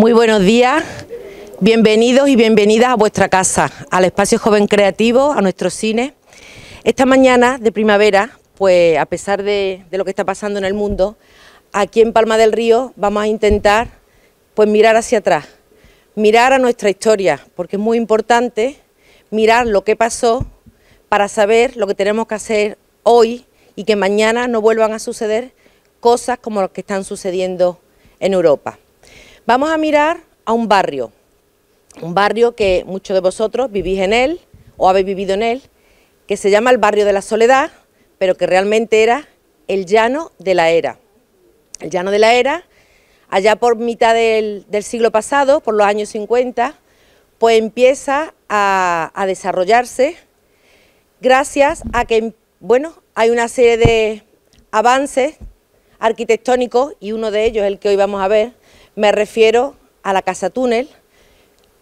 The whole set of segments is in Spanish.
Muy buenos días, bienvenidos y bienvenidas a vuestra casa, al Espacio Joven Creativo, a nuestro cine. Esta mañana de primavera, pues a pesar de lo que está pasando en el mundo, aquí en Palma del Río vamos a intentar pues mirar hacia atrás, mirar a nuestra historia, porque es muy importante mirar lo que pasó para saber lo que tenemos que hacer hoy y que mañana no vuelvan a suceder cosas como las que están sucediendo en Europa. Vamos a mirar a un barrio que muchos de vosotros vivís en él o habéis vivido en él, que se llama el barrio de la Soledad, pero que realmente era el Llano de la Era. El Llano de la Era, allá por mitad del siglo pasado, por los años 50, pues empieza a desarrollarse gracias a que, bueno, hay una serie de avances arquitectónicos y uno de ellos, el que hoy vamos a ver, me refiero a la Casa Túnel,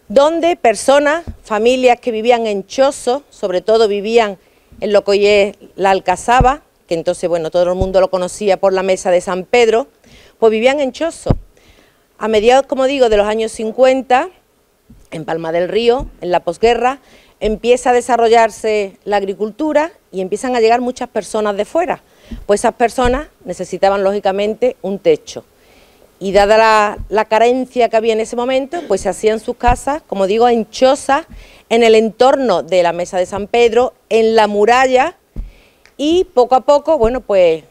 donde personas, familias que vivían en chozos, sobre todo vivían en lo que hoy es la Alcazaba, que entonces, bueno, todo el mundo lo conocía por la Mesa de San Pedro, pues vivían en chozos. A mediados, como digo, de los años 50, en Palma del Río, en la posguerra, empieza a desarrollarse la agricultura y empiezan a llegar muchas personas de fuera. Pues esas personas necesitaban, lógicamente, un techo. Y dada la carencia que había en ese momento, pues se hacían sus casas, como digo, en chozas, en el entorno de la Mesa de San Pedro, en la muralla, y poco a poco, bueno, pues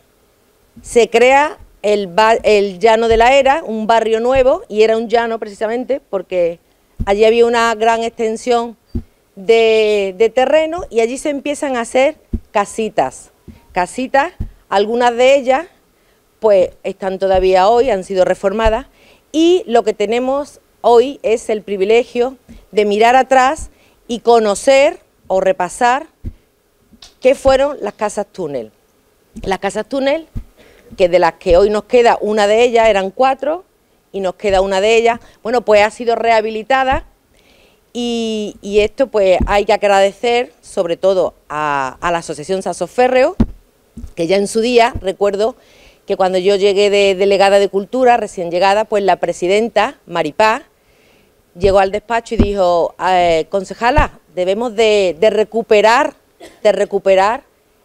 se crea el Llano de la Era, un barrio nuevo, y era un llano precisamente porque allí había una gran extensión de terreno y allí se empiezan a hacer casitas, algunas de ellas pues están todavía hoy, han sido reformadas, y lo que tenemos hoy es el privilegio de mirar atrás y conocer o repasar qué fueron las casas túnel. Las casas túnel, que de las que hoy nos queda una de ellas, eran 4, y nos queda una de ellas, bueno, pues ha sido rehabilitada, y esto pues hay que agradecer sobre todo a la Asociación Sasos Férreos, que ya en su día, recuerdo, que cuando yo llegué de delegada de Cultura, recién llegada, pues la presidenta, Maripaz, llegó al despacho y dijo, concejala, debemos de recuperar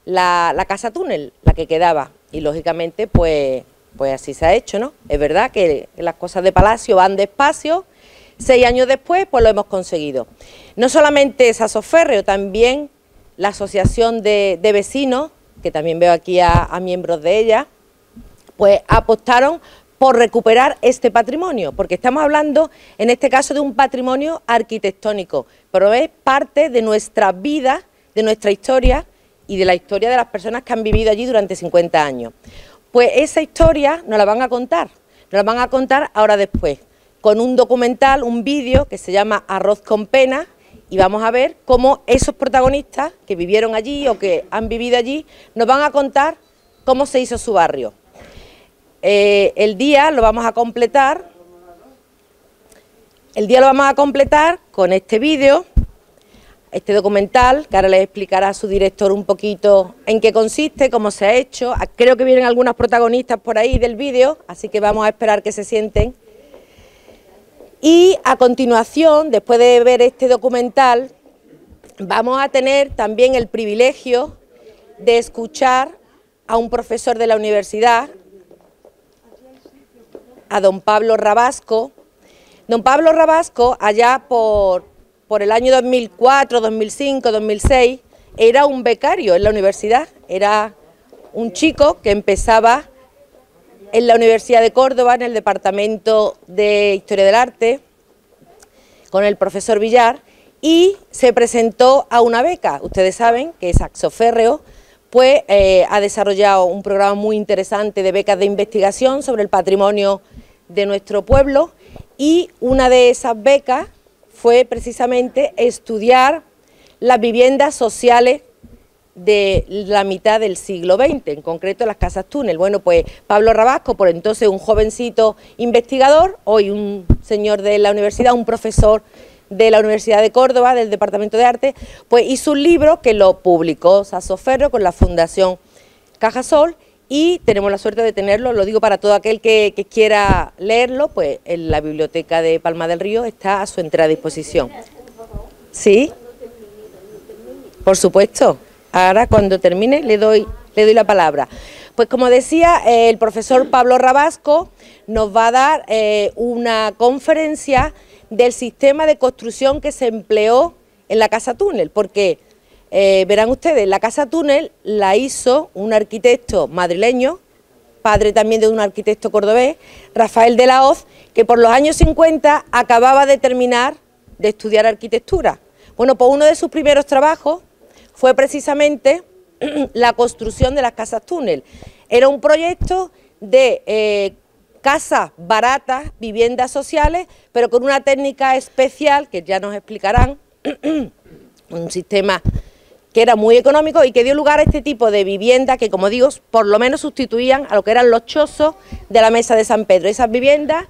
la casa túnel, la que quedaba. Y lógicamente, pues así se ha hecho, ¿no? Es verdad que las cosas de Palacio van despacio. 6 años después, pues lo hemos conseguido. No solamente Sasos Férreos, también la Asociación de Vecinos, que también veo aquí a miembros de ella, pues apostaron por recuperar este patrimonio, porque estamos hablando en este caso de un patrimonio arquitectónico, pero es parte de nuestra vida, de nuestra historia y de la historia de las personas que han vivido allí durante 50 años. Pues esa historia nos la van a contar ahora después, con un documental, un vídeo que se llama Arroz con Pena, y vamos a ver cómo esos protagonistas que vivieron allí o que han vivido allí nos van a contar cómo se hizo su barrio. El día lo vamos a completar con este vídeo, este documental, que ahora les explicará a su director un poquito en qué consiste, cómo se ha hecho. Creo que vienen algunos protagonistas por ahí del vídeo, así que vamos a esperar que se sienten. Y a continuación, después de ver este documental, vamos a tener también el privilegio de escuchar a un profesor de la universidad, a don Pablo Rabasco. Don Pablo Rabasco, allá por el año 2004, 2005, 2006, era un becario en la universidad, era un chico que empezaba en la Universidad de Córdoba, en el Departamento de Historia del Arte, con el profesor Villar, y se presentó a una beca. Ustedes saben que Sasos Férreos pues, ha desarrollado un programa muy interesante de becas de investigación sobre el patrimonio de nuestro pueblo, y una de esas becas fue precisamente estudiar las viviendas sociales de la mitad del siglo XX, en concreto las casas túnel. Bueno, pues Pablo Rabasco, por entonces un jovencito investigador, hoy un señor de la universidad, un profesor de la Universidad de Córdoba, del Departamento de Arte, pues hizo un libro que lo publicó Sasos Férreos con la Fundación Cajasol, y tenemos la suerte de tenerlo, lo digo para todo aquel que quiera leerlo, pues en la biblioteca de Palma del Río está a su entera disposición. ¿Sí? Por supuesto. Ahora cuando termine le doy la palabra. Pues como decía, el profesor Pablo Rabasco nos va a dar una conferencia del sistema de construcción que se empleó en la Casa Túnel, porque verán ustedes, la Casa Túnel la hizo un arquitecto madrileño, padre también de un arquitecto cordobés, Rafael de la Hoz, que por los años 50 acababa de terminar de estudiar arquitectura. Bueno, pues uno de sus primeros trabajos fue precisamente la construcción de las casas túnel. Era un proyecto de casas baratas, viviendas sociales, pero con una técnica especial que ya nos explicarán, un sistema que era muy económico y que dio lugar a este tipo de viviendas que, como digo, por lo menos sustituían a lo que eran los chozos de la Mesa de San Pedro. Esas viviendas,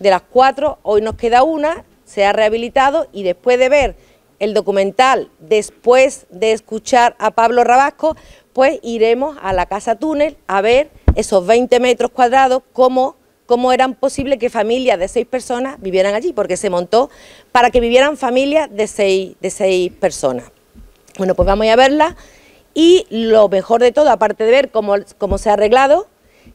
de las 4, hoy nos queda una, se ha rehabilitado, y después de ver el documental, después de escuchar a Pablo Rabasco, pues iremos a la Casa Túnel a ver esos 20 metros cuadrados, cómo eran posible que familias de 6 personas vivieran allí, porque se montó para que vivieran familias de 6 personas. Bueno, pues vamos a verla, y lo mejor de todo, aparte de ver cómo se ha arreglado,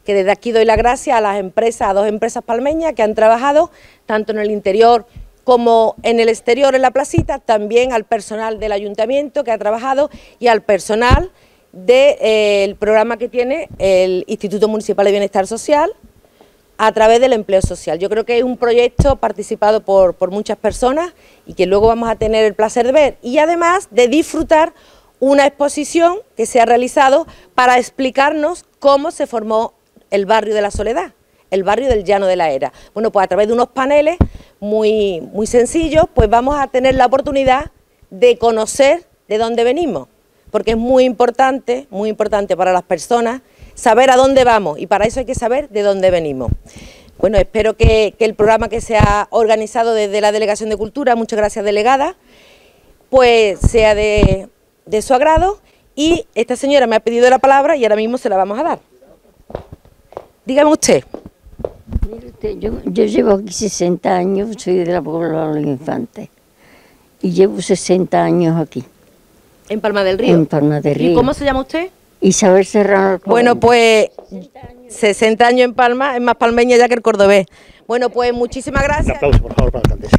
que desde aquí doy las gracias a las empresas, a 2 empresas palmeñas que han trabajado tanto en el interior como en el exterior, en la placita, también al personal del ayuntamiento que ha trabajado y al personal del programa que tiene el Instituto Municipal de Bienestar Social a través del empleo social. Yo creo que es un proyecto participado por muchas personas y que luego vamos a tener el placer de ver, y además de disfrutar una exposición que se ha realizado para explicarnos cómo se formó el barrio de la Soledad, el barrio del Llano de la Era. Bueno, pues a través de unos paneles muy sencillos, pues vamos a tener la oportunidad de conocer de dónde venimos, porque es muy importante para las personas saber a dónde vamos, y para eso hay que saber de dónde venimos. Bueno, espero que el programa que se ha organizado desde la Delegación de Cultura, muchas gracias delegada, pues sea de su agrado, y esta señora me ha pedido la palabra y ahora mismo se la vamos a dar. Dígame usted. Mire usted, yo llevo aquí 60 años, soy de la Puebla de los Infantes, y llevo 60 años aquí. ¿En Palma del Río? En Palma del Río. ¿Y cómo se llama usted? Isabel Serrano. Bueno, pues 60 años en Palma, es más palmeña ya que el cordobés. Bueno, pues muchísimas gracias. Un aplauso, por favor, para la alcaldesa.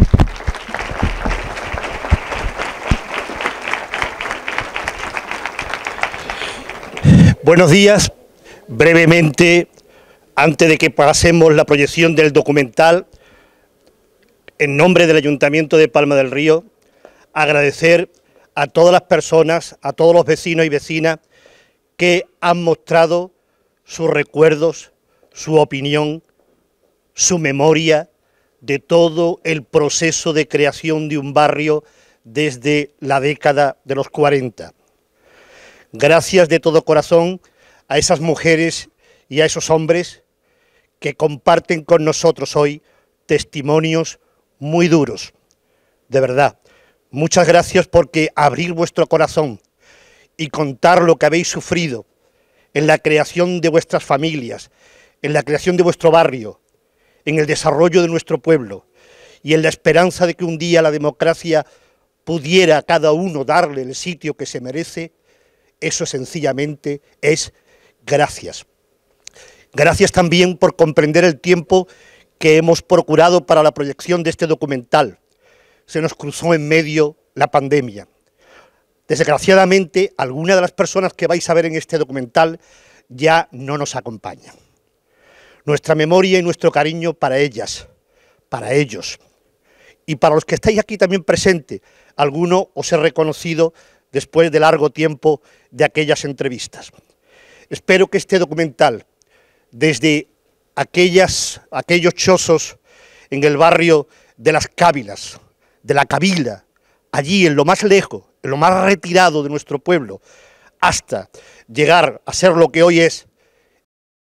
Buenos días. Brevemente, antes de que pasemos la proyección del documental, en nombre del Ayuntamiento de Palma del Río, agradecer a todas las personas, a todos los vecinos y vecinas que han mostrado sus recuerdos, su opinión, su memoria de todo el proceso de creación de un barrio desde la década de los 40. Gracias de todo corazón a esas mujeres y a esos hombres que comparten con nosotros hoy testimonios muy duros. De verdad, muchas gracias, porque abrir vuestro corazón y contar lo que habéis sufrido en la creación de vuestras familias, en la creación de vuestro barrio, en el desarrollo de nuestro pueblo y en la esperanza de que un día la democracia pudiera a cada uno darle el sitio que se merece, eso sencillamente es gracias. Gracias también por comprender el tiempo que hemos procurado para la proyección de este documental. Se nos cruzó en medio la pandemia. Desgraciadamente, algunas de las personas que vais a ver en este documental ya no nos acompañan. Nuestra memoria y nuestro cariño para ellas, para ellos, y para los que estáis aquí también presentes. Alguno os he reconocido después de largo tiempo de aquellas entrevistas. Espero que este documental, desde aquellos chozos en el barrio de Las Cávilas, de la Cavila, allí en lo más lejos, en lo más retirado de nuestro pueblo, hasta llegar a ser lo que hoy es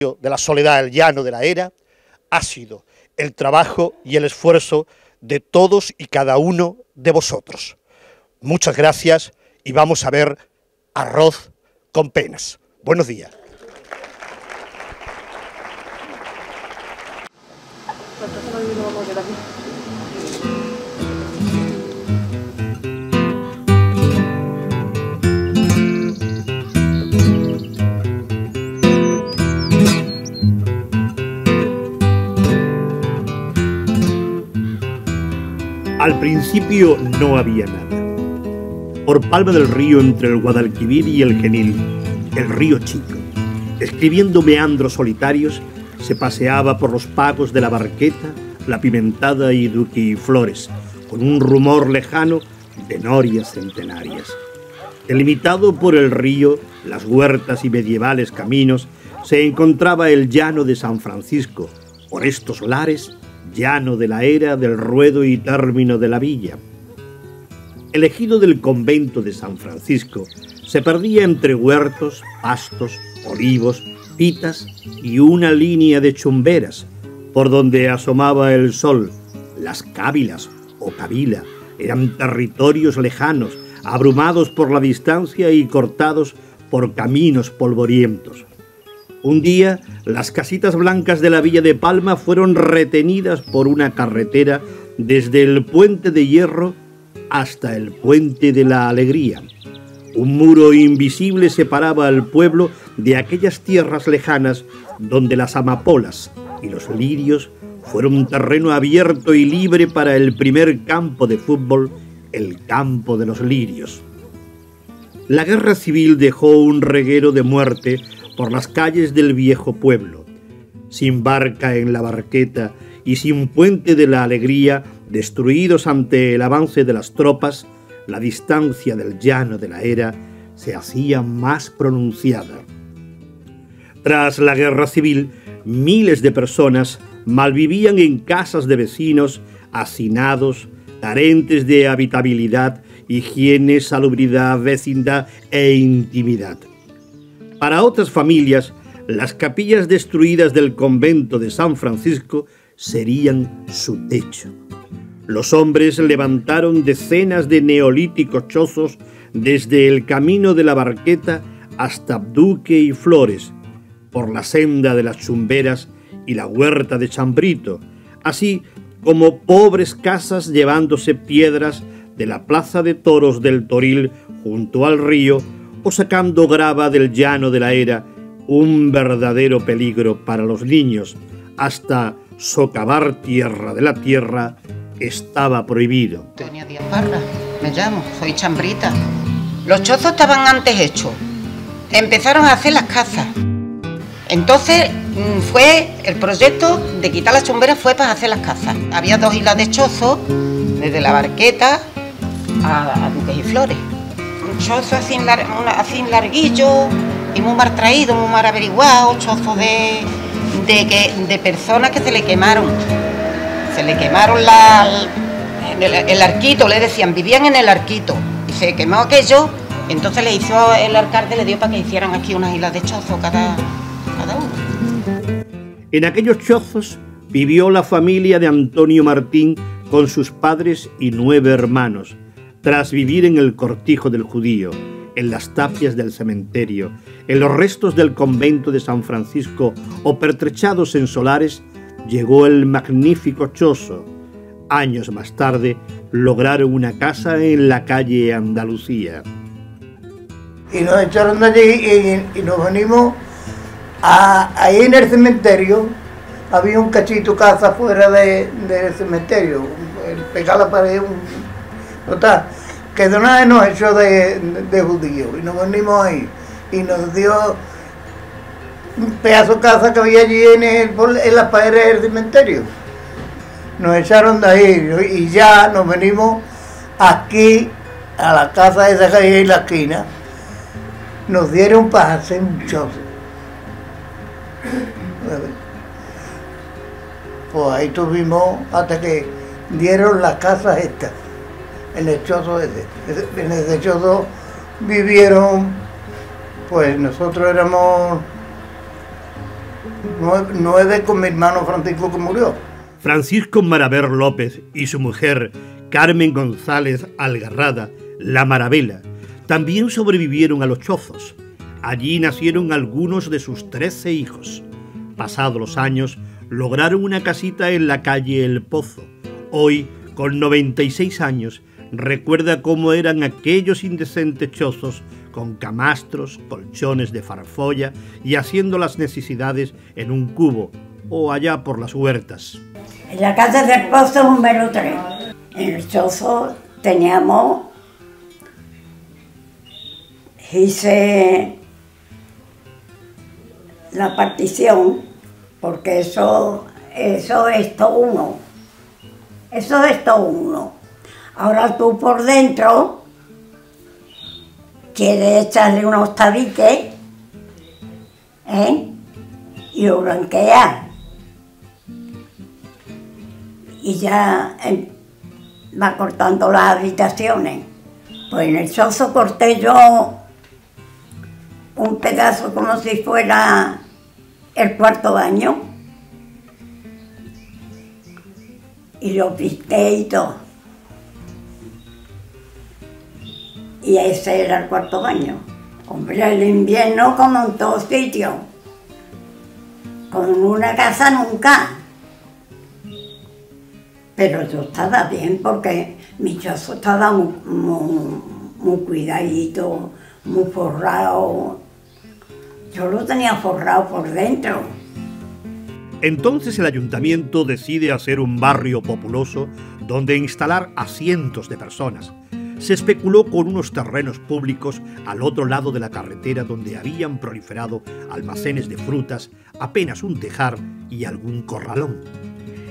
de la Soledad, el Llano de la Era, ha sido el trabajo y el esfuerzo de todos y cada uno de vosotros. Muchas gracias, y vamos a ver Arroz con Penas. Buenos días. Al principio no había nada. Por Palma del Río, entre el Guadalquivir y el Genil, el río Chico, escribiendo meandros solitarios, se paseaba por los pagos de la Barqueta, la Pimentada y Duque y Flores, con un rumor lejano de norias centenarias. Delimitado por el río, las huertas y medievales caminos, se encontraba el llano de San Francisco, por estos lares, llano de la era del ruedo y término de la villa. El ejido del convento de San Francisco se perdía entre huertos, pastos, olivos, pitas y una línea de chumberas, por donde asomaba el sol. Las cávilas o cavila eran territorios lejanos, abrumados por la distancia y cortados por caminos polvorientos. Un día, las casitas blancas de la villa de Palma fueron retenidas por una carretera desde el Puente de Hierro hasta el Puente de la Alegría. Un muro invisible separaba al pueblo de aquellas tierras lejanas donde las amapolas y los lirios fueron un terreno abierto y libre para el primer campo de fútbol, el campo de los lirios. La guerra civil dejó un reguero de muerte por las calles del viejo pueblo. Sin barca en la Barqueta y sin Puente de la Alegría, destruidos ante el avance de las tropas, la distancia del llano de la era se hacía más pronunciada. Tras la guerra civil, miles de personas malvivían en casas de vecinos, hacinados, carentes de habitabilidad, higiene, salubridad, vecindad e intimidad. Para otras familias, las capillas destruidas del convento de San Francisco serían su techo. Los hombres levantaron decenas de neolíticos chozos desde el camino de la Barqueta hasta Duque y Flores, por la senda de las chumberas y la huerta de Chambrito, así como pobres casas llevándose piedras de la plaza de toros del Toril junto al río o sacando grava del llano de la era, un verdadero peligro para los niños. Hasta socavar tierra de la tierra estaba prohibido. Tenía 10 barras, me llamo, soy Chambrita. Los chozos estaban antes hechos, empezaron a hacer las casas. Entonces fue el proyecto de quitar las chumberas fue para hacer las casas. Había 2 hilas de chozos, desde la Barqueta a Duques y Flores. Un chozo así larguillo y muy mal traído, muy mal averiguado, chozos de personas que se le quemaron. Se le quemaron el arquito, le decían, vivían en el arquito. Y se quemó aquello, entonces le hizo el alcalde, le dio para que hicieran aquí unas hilas de chozo cada uno. En aquellos chozos vivió la familia de Antonio Martín con sus padres y 9 hermanos, tras vivir en el cortijo del Judío, en las tapias del cementerio, en los restos del convento de San Francisco o pertrechados en solares, llegó el magnífico chozo. Años más tarde lograron una casa en la calle Andalucía. Y nos echaron de allí y nos venimos ahí en el cementerio. Había un cachito casa fuera del cementerio, pegada a la pared, total, que de una vez nos echó de judío y nos venimos ahí y nos dio un pedazo de casa que había allí en las paredes del cementerio. Nos echaron de ahí y ya nos venimos aquí a la casa esa que hay en la esquina. Nos dieron para hacer un chozo. Pues ahí tuvimos hasta que dieron las casas estas, en el chozo ese. En ese chozo vivieron, pues nosotros éramos 9 con mi hermano Francisco que murió. Francisco Maraver López y su mujer Carmen González Algarrada, la Maravela, también sobrevivieron a los chozos. Allí nacieron algunos de sus 13 hijos. Pasados los años, lograron una casita en la calle El Pozo. Hoy, con 96 años, recuerda cómo eran aquellos indecentes chozos con camastros, colchones de farfolla y haciendo las necesidades en un cubo o allá por las huertas. En la casa del Pozo número 3. En el chozo teníamos, hice la partición, porque eso es todo uno. Eso es todo uno. Ahora tú por dentro quieres echarle unos tabiques, y lo blanqueas. Y ya va cortando las habitaciones. Pues en el chozo corté yo un pedazo como si fuera el cuarto baño y lo pinté y todo. Y ese era el cuarto baño. Hombre, el invierno como en todos sitios. Con una casa nunca. Pero yo estaba bien porque mi chozo estaba muy cuidadito, muy forrado. Yo lo tenía forrado por dentro. Entonces el ayuntamiento decide hacer un barrio populoso donde instalar a cientos de personas. Se especuló con unos terrenos públicos al otro lado de la carretera donde habían proliferado almacenes de frutas, apenas un tejar y algún corralón.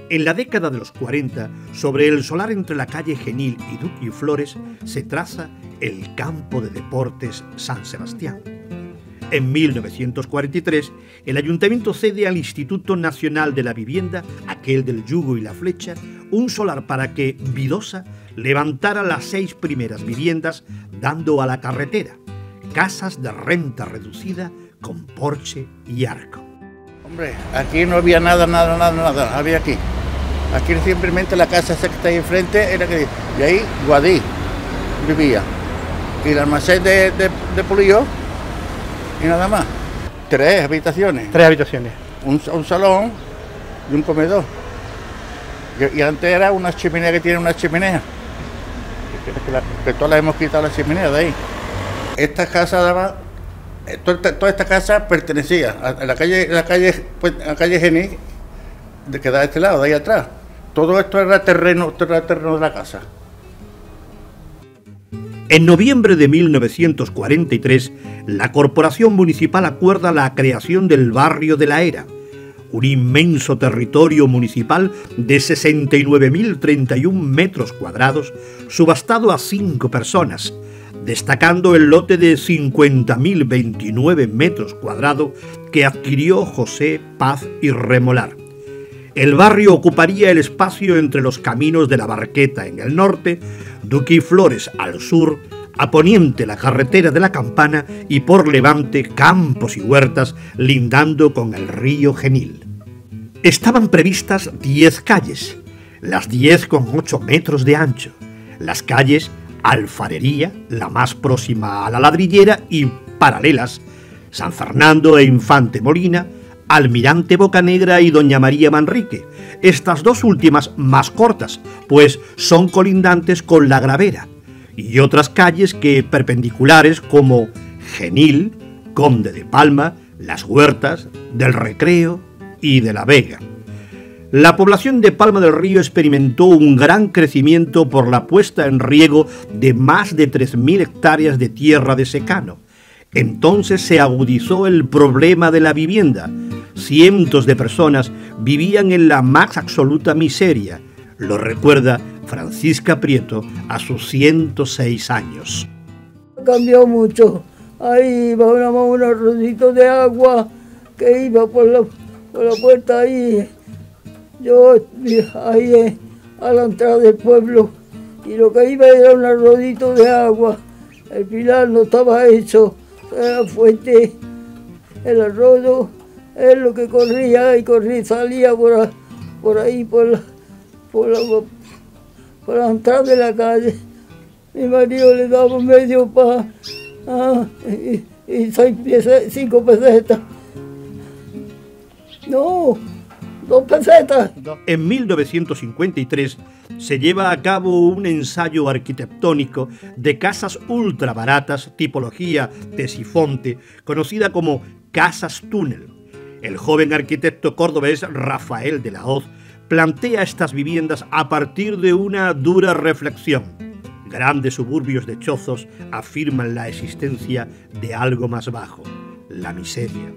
En la década de los 40, sobre el solar entre la calle Genil y Duque y Flores, se traza el campo de deportes San Sebastián. En 1943, el ayuntamiento cede al Instituto Nacional de la Vivienda, aquel del yugo y la flecha, un solar para que Vidosa levantara las 6 primeras viviendas, dando a la carretera casas de renta reducida con porche y arco. Hombre, aquí no había nada, había aquí. Aquí simplemente la casa esa que está ahí enfrente era que... Y ahí Guadí vivía. Y el almacén de Polillo y nada más. 3 habitaciones. 3 habitaciones. Un salón y un comedor. Y antes era una chimenea que tiene una chimenea. Que todas las hemos quitado la chimenea de ahí. Esta casa daba... Toda esta casa pertenecía a la calle Genil, que da a este lado, de ahí atrás. Todo esto era terreno de la casa. En noviembre de 1943, la Corporación Municipal acuerda la creación del barrio de la Era, un inmenso territorio municipal de 69.031 metros cuadrados, subastado a 5 personas, destacando el lote de 50.029 metros cuadrados que adquirió José Paz y Remolar. El barrio ocuparía el espacio entre los caminos de la Barqueta en el norte, Duque y Flores al sur, a poniente la carretera de la Campana y por levante campos y huertas lindando con el río Genil. Estaban previstas 10 calles, las 10 con 8 metros de ancho, las calles Alfarería, la más próxima a la Ladrillera, y paralelas, San Fernando e Infante Molina, Almirante Bocanegra y Doña María Manrique, estas 2 últimas más cortas, pues son colindantes con la Gravera, y otras calles que perpendiculares como Genil, Conde de Palma, Las Huertas, del Recreo y de la Vega. La población de Palma del Río experimentó un gran crecimiento por la puesta en riego de más de 3.000 hectáreas de tierra de secano. Entonces se agudizó el problema de la vivienda. Cientos de personas vivían en la más absoluta miseria. Lo recuerda Francisca Prieto a sus 106 años. Cambió mucho. Ahí iba un arrocito de agua que iba por la puerta ahí. Yo ahí a la entrada del pueblo, y lo que iba era un arrodito de agua. El pilar no estaba hecho, era fuente. El arroyo es lo que corría y salía por ahí, por la entrada de la calle. Mi marido le daba medio pan y 5 pesetas. No, 2 pesetas. En 1953 se lleva a cabo un ensayo arquitectónico de casas ultra baratas, tipología Tesifonte, conocida como casas túnel. El joven arquitecto cordobés Rafael de la Hoz plantea estas viviendas a partir de una dura reflexión. Grandes suburbios de chozos afirman la existencia de algo más bajo, la miseria.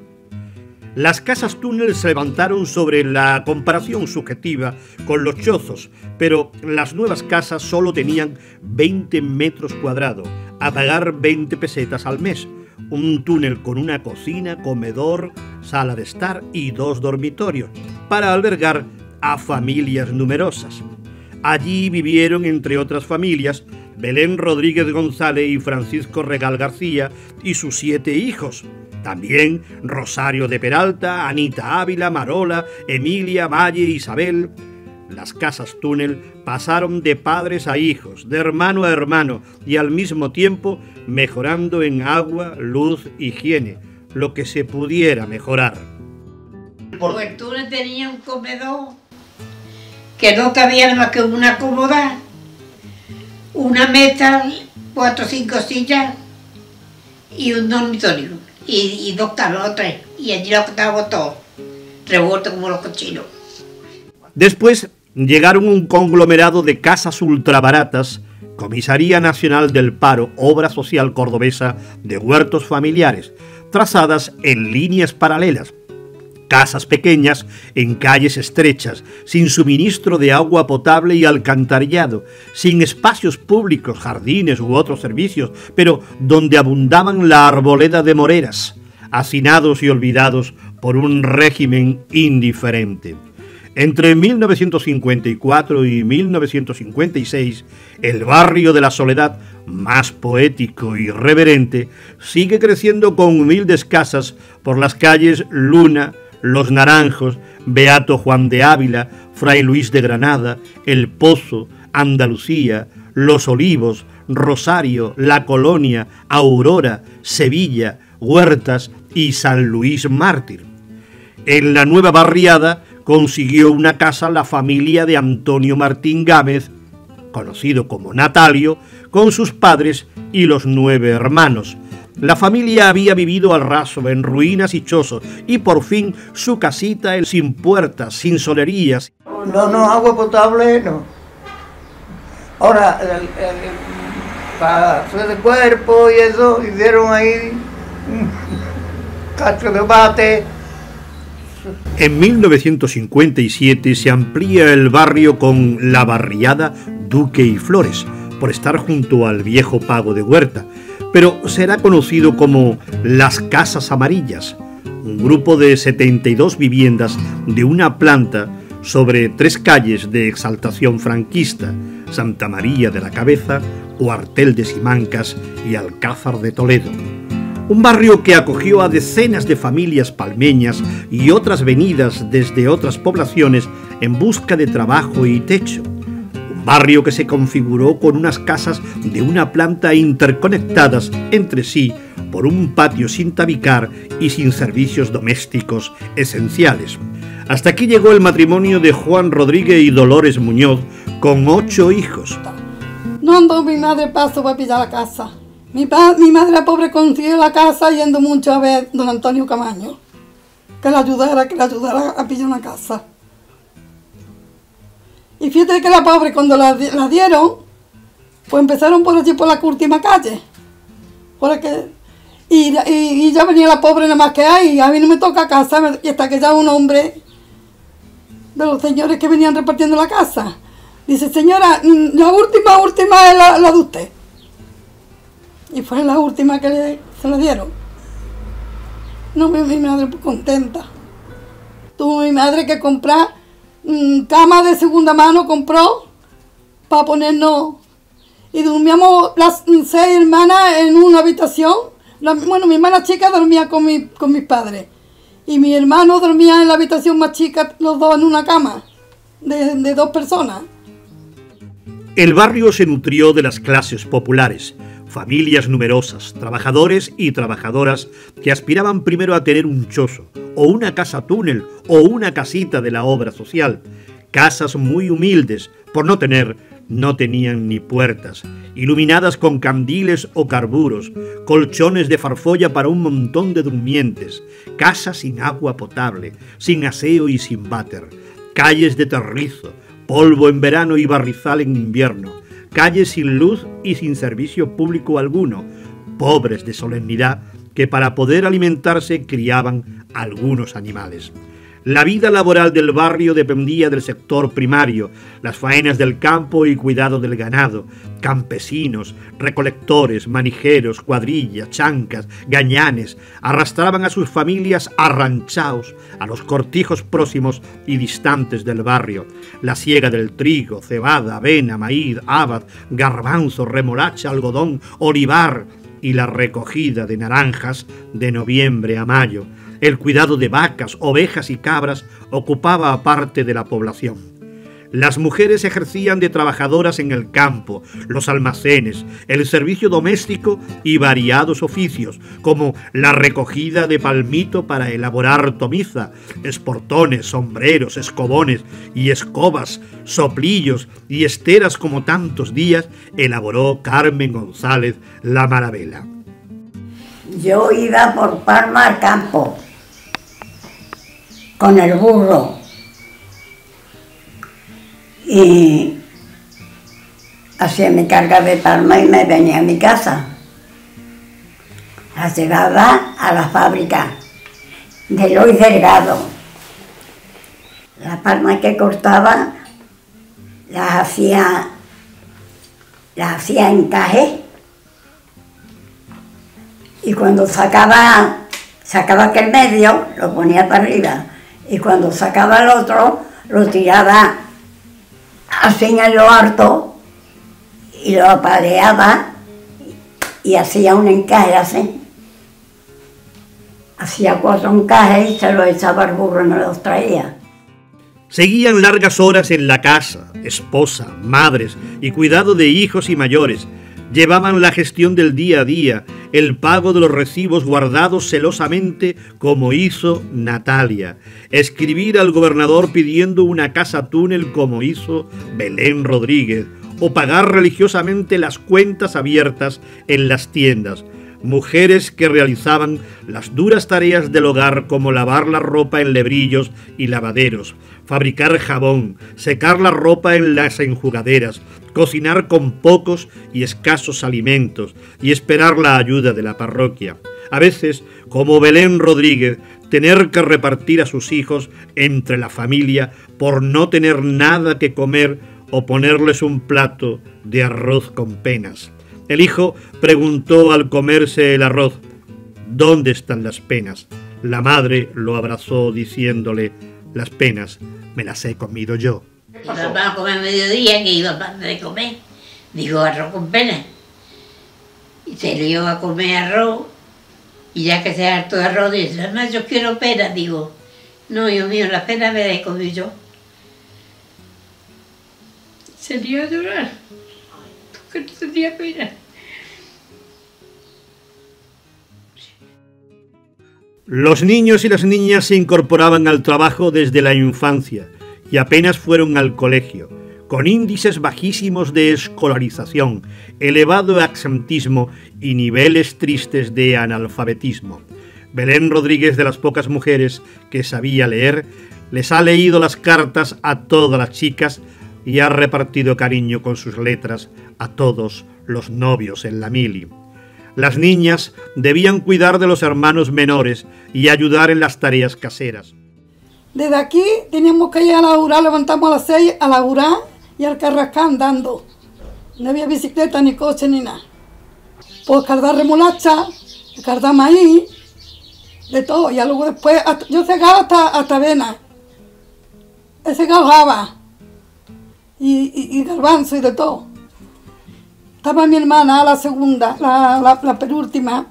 Las casas túnel se levantaron sobre la comparación subjetiva con los chozos, pero las nuevas casas solo tenían 20 metros cuadrados, a pagar 20 pesetas al mes. Un túnel con una cocina, comedor, sala de estar y 2 dormitorios, para albergar a familias numerosas. Allí vivieron, entre otras familias, Belén Rodríguez González y Francisco Regal García y sus 7 hijos. También Rosario de Peralta, Anita Ávila, Marola, Emilia, Valle, Isabel. Las casas túnel pasaron de padres a hijos, de hermano a hermano y al mismo tiempo mejorando en agua, luz, higiene, lo que se pudiera mejorar. Pues el túnel tenía un comedor que no cabía más que una cómoda, una mesa, 4 o 5 sillas y un dormitorio y 2 camas o 3, y allí lo estábamos todos revueltos como los cochinos. Después llegaron un conglomerado de casas ultrabaratas, Comisaría Nacional del Paro, obra social cordobesa de huertos familiares, trazadas en líneas paralelas. Casas pequeñas en calles estrechas, sin suministro de agua potable y alcantarillado, sin espacios públicos, jardines u otros servicios, pero donde abundaban la arboleda de moreras, hacinados y olvidados por un régimen indiferente. Entre 1954 y 1956, el barrio de la Soledad, más poético y reverente, sigue creciendo con humildes casas por las calles Luna, Los Naranjos, Beato Juan de Ávila, Fray Luis de Granada, El Pozo, Andalucía, Los Olivos, Rosario, La Colonia, Aurora, Sevilla, Huertas y San Luis Mártir. En la nueva barriada consiguió una casa la familia de Antonio Martín Gámez, conocido como Natalio, con sus padres y los 9 hermanos. La familia había vivido al raso, en ruinas y chozos, y por fin su casita sin puertas, sin solerías. No, agua potable no. Ahora, para hacer el cuerpo y eso, hicieron ahí un cacho de bate. En 1957 se amplía el barrio con la barriada Duque y Flores, por estar junto al viejo Pago de Huerta, pero será conocido como Las Casas Amarillas, un grupo de 72 viviendas de una planta sobre 3 calles de exaltación franquista: Santa María de la Cabeza, Cuartel de Simancas y Alcázar de Toledo. Un barrio que acogió a decenas de familias palmeñas y otras venidas desde otras poblaciones en busca de trabajo y techo. Un barrio que se configuró con unas casas de una planta interconectadas entre sí por un patio sin tabicar y sin servicios domésticos esenciales. Hasta aquí llegó el matrimonio de Juan Rodríguez y Dolores Muñoz, con 8 hijos. No andó mi madre paso para pillar la casa. Mi madre pobre consiguió la casa yendo mucho a ver don Antonio Camaño, que la ayudara a pillar una casa. Y fíjate que la pobre cuando la dieron, pues empezaron por allí por la última calle. Y ya venía la pobre nada más que hay, y a mí no me toca casa, y hasta que ya un hombre de los señores que venían repartiendo la casa dice: señora, la última es la de usted. Y fue la última que se la dieron. No, mi madre pues contenta. Tuvo mi madre que comprar cama de segunda mano, compró para ponernos. Y dormíamos las 6 hermanas en una habitación. Mi hermana chica dormía con mis padres. Y mi hermano dormía en la habitación más chica, los dos en una cama de 2 personas. El barrio se nutrió de las clases populares, familias numerosas, trabajadores y trabajadoras que aspiraban primero a tener un chozo, o una casa túnel, o una casita de la obra social. Casas muy humildes, por no tenían ni puertas, iluminadas con candiles o carburos, colchones de farfolla para un montón de durmientes, casas sin agua potable, sin aseo y sin váter. calles de terrizo, polvo en verano y barrizal en invierno, calles sin luz y sin servicio público alguno, pobres de solemnidad que para poder alimentarse criaban algunos animales. La vida laboral del barrio dependía del sector primario, las faenas del campo y cuidado del ganado, campesinos, recolectores, manijeros, cuadrillas, chancas, gañanes, arrastraban a sus familias arranchaos a los cortijos próximos y distantes del barrio. La siega del trigo, cebada, avena, maíz, habas, garbanzo, remolacha, algodón, olivar y la recogida de naranjas de noviembre a mayo. El cuidado de vacas, ovejas y cabras ocupaba a parte de la población. Las mujeres ejercían de trabajadoras en el campo, los almacenes, el servicio doméstico y variados oficios, como la recogida de palmito para elaborar tomiza, esportones, sombreros, escobones y escobas, soplillos y esteras como tantos días elaboró Carmen González la Maravela. Yo iba por Palma al campo con el burro y hacía mi carga de Palma y me venía a mi casa. La llevaba a la fábrica de Lois Delgado. La palma que cortaba las hacía encaje y cuando sacaba aquel medio lo ponía para arriba. Y cuando sacaba el otro, lo tiraba así en lo alto y lo apaleaba y hacía un encaje así. Hacía 4 encajes y se los echaba al burro y me los traía. Seguían largas horas en la casa, esposa, madres y cuidado de hijos y mayores. Llevaban la gestión del día a día, el pago de los recibos guardados celosamente como hizo Natalia, escribir al gobernador pidiendo una casa túnel como hizo Belén Rodríguez, o pagar religiosamente las cuentas abiertas en las tiendas. Mujeres que realizaban las duras tareas del hogar como lavar la ropa en lebrillos y lavaderos, fabricar jabón, secar la ropa en las enjugaderas, cocinar con pocos y escasos alimentos y esperar la ayuda de la parroquia. A veces, como Belén Rodríguez, tener que repartir a sus hijos entre la familia por no tener nada que comer o ponerles un plato de arroz con penas. El hijo preguntó al comerse el arroz: ¿dónde están las penas? La madre lo abrazó diciéndole: las penas me las he comido yo. Vamos a comer a mediodía, que iba a de comer. Dijo arroz con penas. Y se le iba a comer arroz. Y ya que se hartó de arroz, dice: además yo quiero penas. Digo: no, Dios mío, las penas me las he comido yo. Se dio a llorar. Porque no tenía pena. Los niños y las niñas se incorporaban al trabajo desde la infancia y apenas fueron al colegio, con índices bajísimos de escolarización, elevado absentismo y niveles tristes de analfabetismo. Belén Rodríguez, de las pocas mujeres que sabía leer, les ha leído las cartas a todas las chicas y ha repartido cariño con sus letras a todos los novios en la mili. Las niñas debían cuidar de los hermanos menores y ayudar en las tareas caseras. Desde aquí teníamos que ir a laburar, levantamos a las 6 a laburar y al Carrascal andando. No había bicicleta, ni coche, ni nada. Pues cardar remolacha, cardar maíz, de todo. Y luego después, yo cegaba hasta avena. He cegado habas y garbanzo y de todo. Estaba mi hermana, la segunda, la penúltima,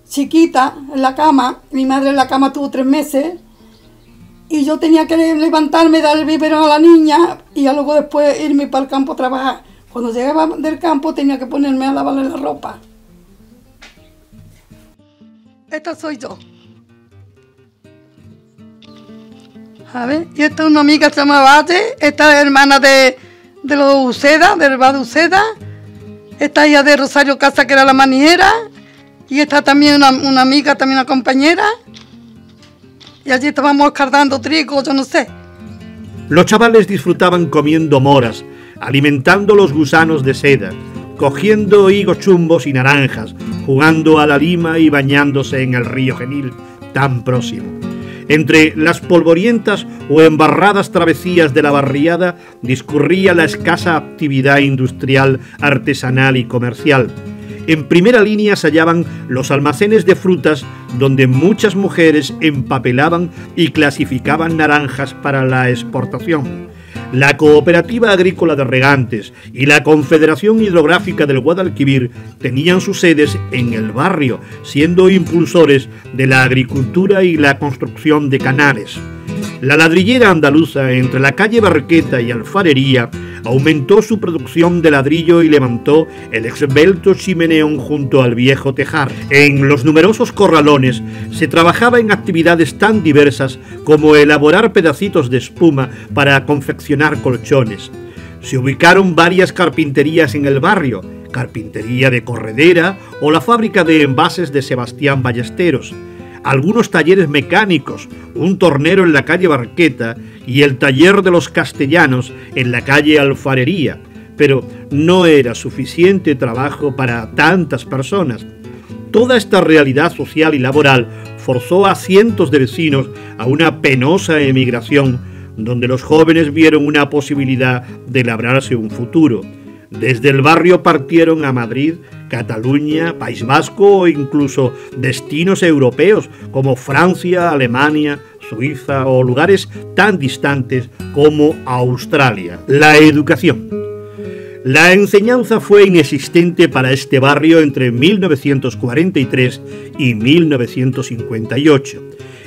chiquita, en la cama. Mi madre en la cama tuvo 3 meses. Y yo tenía que levantarme, dar el biberón a la niña y luego después irme para el campo a trabajar. Cuando llegaba del campo tenía que ponerme a lavarle la ropa. Esta soy yo. A ver, y esta es una amiga que se llama Valle, esta es hermana de los Uceda, del Bad Uceda. Esta hija de Rosario Casa, que era la maniera. Y esta también una amiga, también una compañera. Y allí estábamos escardando trigo, yo no sé. Los chavales disfrutaban comiendo moras, alimentando los gusanos de seda, cogiendo higos chumbos y naranjas, jugando a la lima y bañándose en el río Genil, tan próximo. Entre las polvorientas o embarradas travesías de la barriada discurría la escasa actividad industrial, artesanal y comercial. En primera línea se hallaban los almacenes de frutas donde muchas mujeres empapelaban y clasificaban naranjas para la exportación. La Cooperativa Agrícola de Regantes y la Confederación Hidrográfica del Guadalquivir tenían sus sedes en el barrio, siendo impulsores de la agricultura y la construcción de canales. La ladrillera andaluza, entre la calle Barqueta y Alfarería, aumentó su producción de ladrillo y levantó el esbelto chimeneón junto al viejo tejar. En los numerosos corralones se trabajaba en actividades tan diversas como elaborar pedacitos de espuma para confeccionar colchones. Se ubicaron varias carpinterías en el barrio, Carpintería de Corredera o la fábrica de envases de Sebastián Ballesteros, algunos talleres mecánicos, un tornero en la calle Barqueta y el taller de los Castellanos en la calle Alfarería, pero no era suficiente trabajo para tantas personas. Toda esta realidad social y laboral forzó a cientos de vecinos a una penosa emigración, donde los jóvenes vieron una posibilidad de labrarse un futuro. Desde el barrio partieron a Madrid, Cataluña, País Vasco o incluso destinos europeos como Francia, Alemania, Suiza o lugares tan distantes como Australia. La educación. La enseñanza fue inexistente para este barrio entre 1943 y 1958.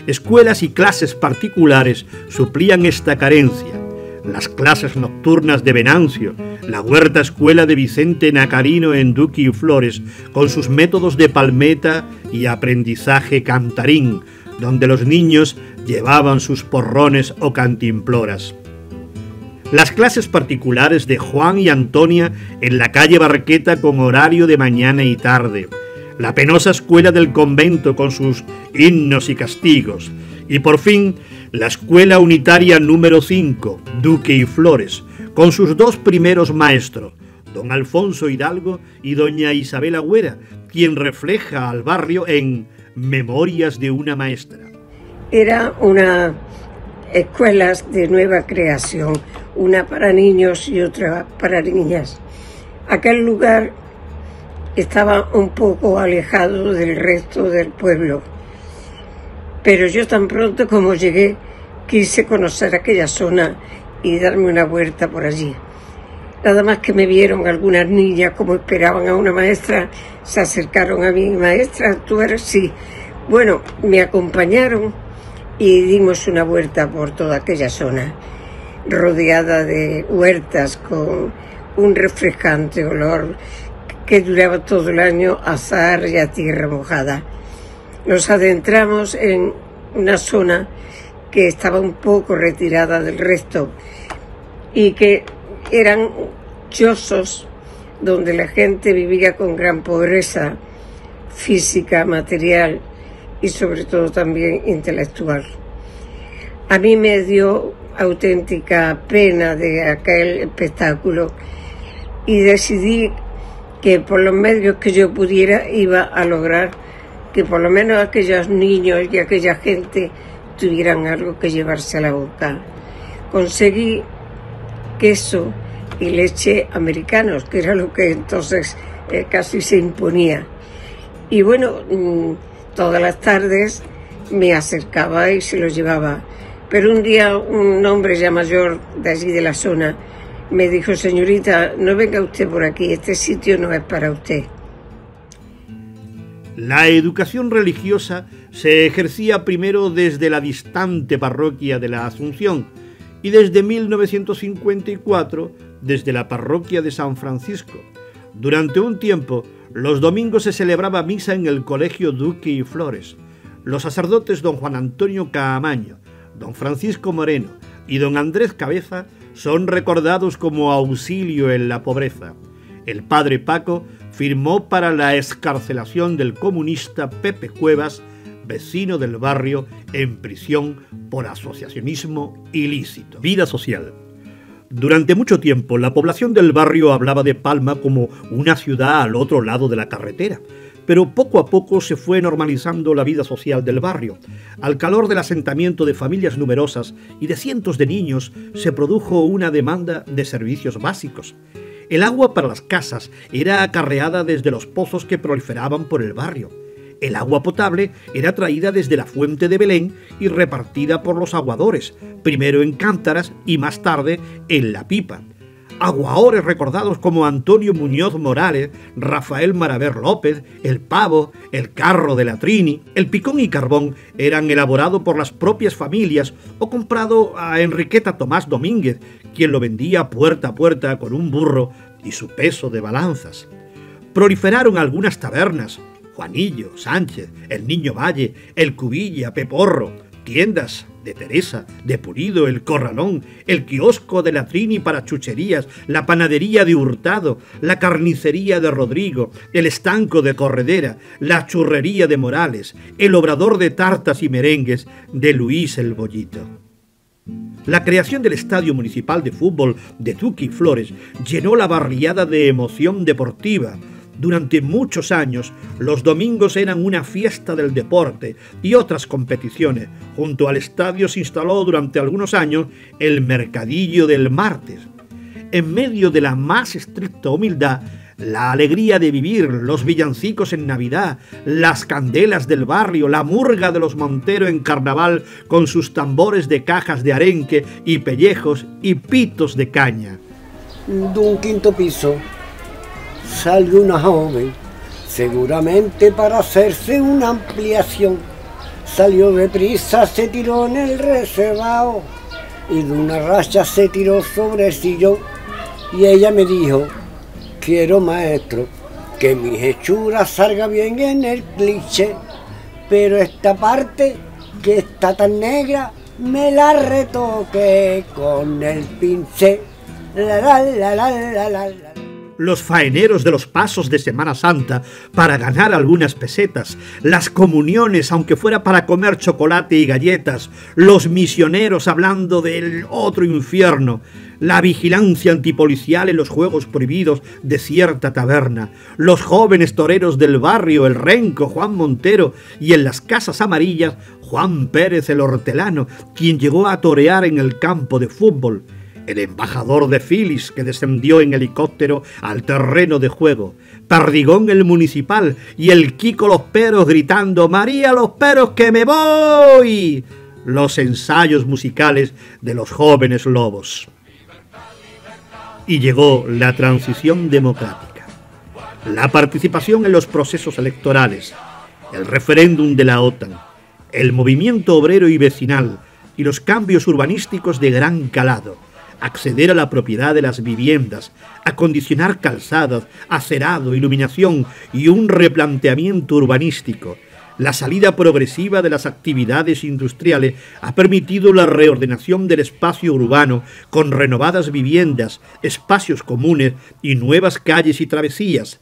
Escuelas y clases particulares suplían esta carencia. Las clases nocturnas de Venancio, la huerta escuela de Vicente Nacarino en Duque y Flores, con sus métodos de palmeta y aprendizaje cantarín, donde los niños llevaban sus porrones o cantimploras. Las clases particulares de Juan y Antonia en la calle Barqueta con horario de mañana y tarde, la penosa escuela del convento con sus himnos y castigos, y por fin la escuela unitaria número 5, Duque y Flores, con sus dos primeros maestros, don Alfonso Hidalgo y doña Isabel Agüera, quien refleja al barrio en Memorias de una maestra. Era una escuela de nueva creación, una para niños y otra para niñas. Aquel lugar estaba un poco alejado del resto del pueblo, pero yo tan pronto como llegué quise conocer aquella zona y darme una vuelta por allí. Nada más que me vieron algunas niñas como esperaban a una maestra, se acercaron a mí: maestra, ¿tú eres? Sí. Bueno, me acompañaron y dimos una vuelta por toda aquella zona, rodeada de huertas con un refrescante olor que duraba todo el año a azahar y a tierra mojada. Nos adentramos en una zona que estaba un poco retirada del resto y que eran chozos donde la gente vivía con gran pobreza física, material y sobre todo también intelectual. A mí me dio auténtica pena de aquel espectáculo y decidí que por los medios que yo pudiera iba a lograr que por lo menos aquellos niños y aquella gente tuvieran algo que llevarse a la boca. Conseguí queso y leche americanos, que era lo que entonces casi se imponía. Y bueno, todas las tardes me acercaba y se los llevaba. Pero un día un hombre ya mayor de allí de la zona me dijo: señorita, no venga usted por aquí, este sitio no es para usted. La educación religiosa se ejercía primero desde la distante parroquia de la Asunción y desde 1954 desde la parroquia de San Francisco. Durante un tiempo, los domingos se celebraba misa en el colegio Duque y Flores. Los sacerdotes don Juan Antonio Caamaño, don Francisco Moreno y don Andrés Cabeza son recordados como auxilio en la pobreza. El padre Paco firmó para la excarcelación del comunista Pepe Cuevas vecino del barrio, en prisión por asociacionismo ilícito. Vida social. Durante mucho tiempo, la población del barrio hablaba de Palma como una ciudad al otro lado de la carretera, pero poco a poco se fue normalizando la vida social del barrio. Al calor del asentamiento de familias numerosas y de cientos de niños, se produjo una demanda de servicios básicos. El agua para las casas era acarreada desde los pozos que proliferaban por el barrio. El agua potable era traída desde la fuente de Belén y repartida por los aguadores, primero en cántaras y más tarde en la pipa. Aguadores recordados como Antonio Muñoz Morales, Rafael Maraver López, el Pavo, el Carro de la Trini, el picón y carbón eran elaborados por las propias familias o comprado a Enriqueta Tomás Domínguez, quien lo vendía puerta a puerta con un burro y su peso de balanzas. Proliferaron algunas tabernas, Juanillo, Sánchez, el Niño Valle, el Cubilla, Peporro, tiendas de Teresa, de Pulido, el Corralón, el kiosco de la Trini para chucherías, la panadería de Hurtado, la carnicería de Rodrigo, el estanco de Corredera, la churrería de Morales, el obrador de tartas y merengues de Luis el Bollito. La creación del Estadio Municipal de Fútbol de Duque y Flores llenó la barriada de emoción deportiva. Durante muchos años, los domingos eran una fiesta del deporte y otras competiciones. Junto al estadio se instaló durante algunos años el Mercadillo del Martes. En medio de la más estricta humildad, la alegría de vivir, los villancicos en Navidad, las candelas del barrio, la murga de los Montero en carnaval con sus tambores de cajas de arenque y pellejos y pitos de caña. De un quinto piso salió una joven, seguramente para hacerse una ampliación. Salió deprisa, se tiró en el reservado y de una racha se tiró sobre el sillón. Y ella me dijo: quiero, maestro, que mi hechura salga bien en el cliché, pero esta parte que está tan negra me la retoque con el pincel. La, la, la, la, la, la, la. Los faeneros de los pasos de Semana Santa para ganar algunas pesetas, las comuniones aunque fuera para comer chocolate y galletas, los misioneros hablando del otro infierno, la vigilancia antipolicial en los juegos prohibidos de cierta taberna, los jóvenes toreros del barrio, el renco Juan Montero y en las casas amarillas Juan Pérez el hortelano, quien llegó a torear en el campo de fútbol, el embajador de Filis que descendió en helicóptero al terreno de juego, Perdigón el municipal y el Kiko Los Peros gritando «María Los Peros que me voy», los ensayos musicales de los jóvenes lobos. Y llegó la transición democrática, la participación en los procesos electorales, el referéndum de la OTAN, el movimiento obrero y vecinal y los cambios urbanísticos de gran calado, acceder a la propiedad de las viviendas, acondicionar calzadas, acerado, iluminación y un replanteamiento urbanístico. La salida progresiva de las actividades industriales ha permitido la reordenación del espacio urbano con renovadas viviendas, espacios comunes y nuevas calles y travesías.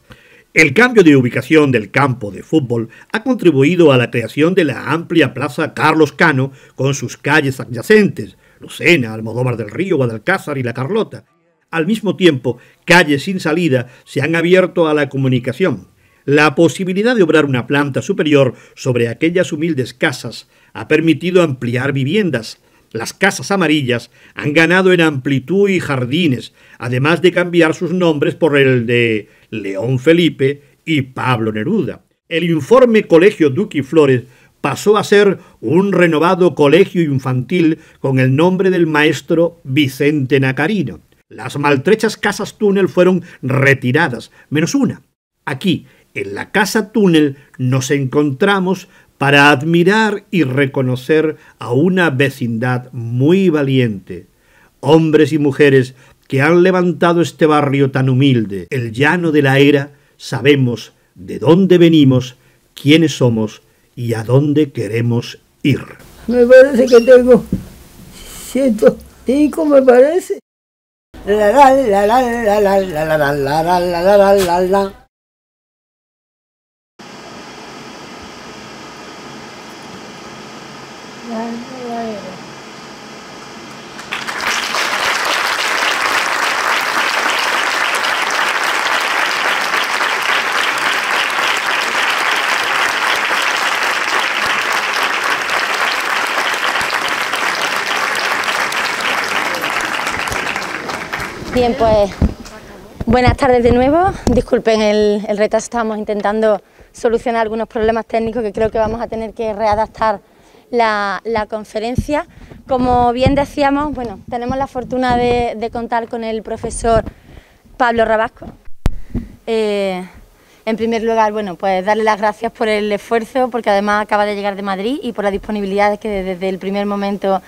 El cambio de ubicación del campo de fútbol ha contribuido a la creación de la amplia Plaza Carlos Cano con sus calles adyacentes, Lucena, Almodóvar del Río, Guadalcázar y La Carlota. Al mismo tiempo, calles sin salida se han abierto a la comunicación. La posibilidad de obrar una planta superior sobre aquellas humildes casas ha permitido ampliar viviendas. Las casas amarillas han ganado en amplitud y jardines, además de cambiar sus nombres por el de León Felipe y Pablo Neruda. El informe Colegio Duque y Flores pasó a ser un renovado colegio infantil con el nombre del maestro Vicente Nacarino. Las maltrechas casas túnel fueron retiradas, menos una. Aquí, en la casa túnel, nos encontramos para admirar y reconocer a una vecindad muy valiente. Hombres y mujeres que han levantado este barrio tan humilde, el llano de la era, sabemos de dónde venimos, quiénes somos y a dónde queremos ir. Me parece que tengo 105, me parece. La la la la la la la la la la la la la. Bien, pues buenas tardes de nuevo. Disculpen el retraso, estábamos intentando solucionar algunos problemas técnicos que creo que vamos a tener que readaptar la conferencia. Como bien decíamos, bueno, tenemos la fortuna de contar con el profesor Pablo Rabasco. En primer lugar, bueno, pues darle las gracias por el esfuerzo, porque además acaba de llegar de Madrid, y por la disponibilidad que desde el primer momento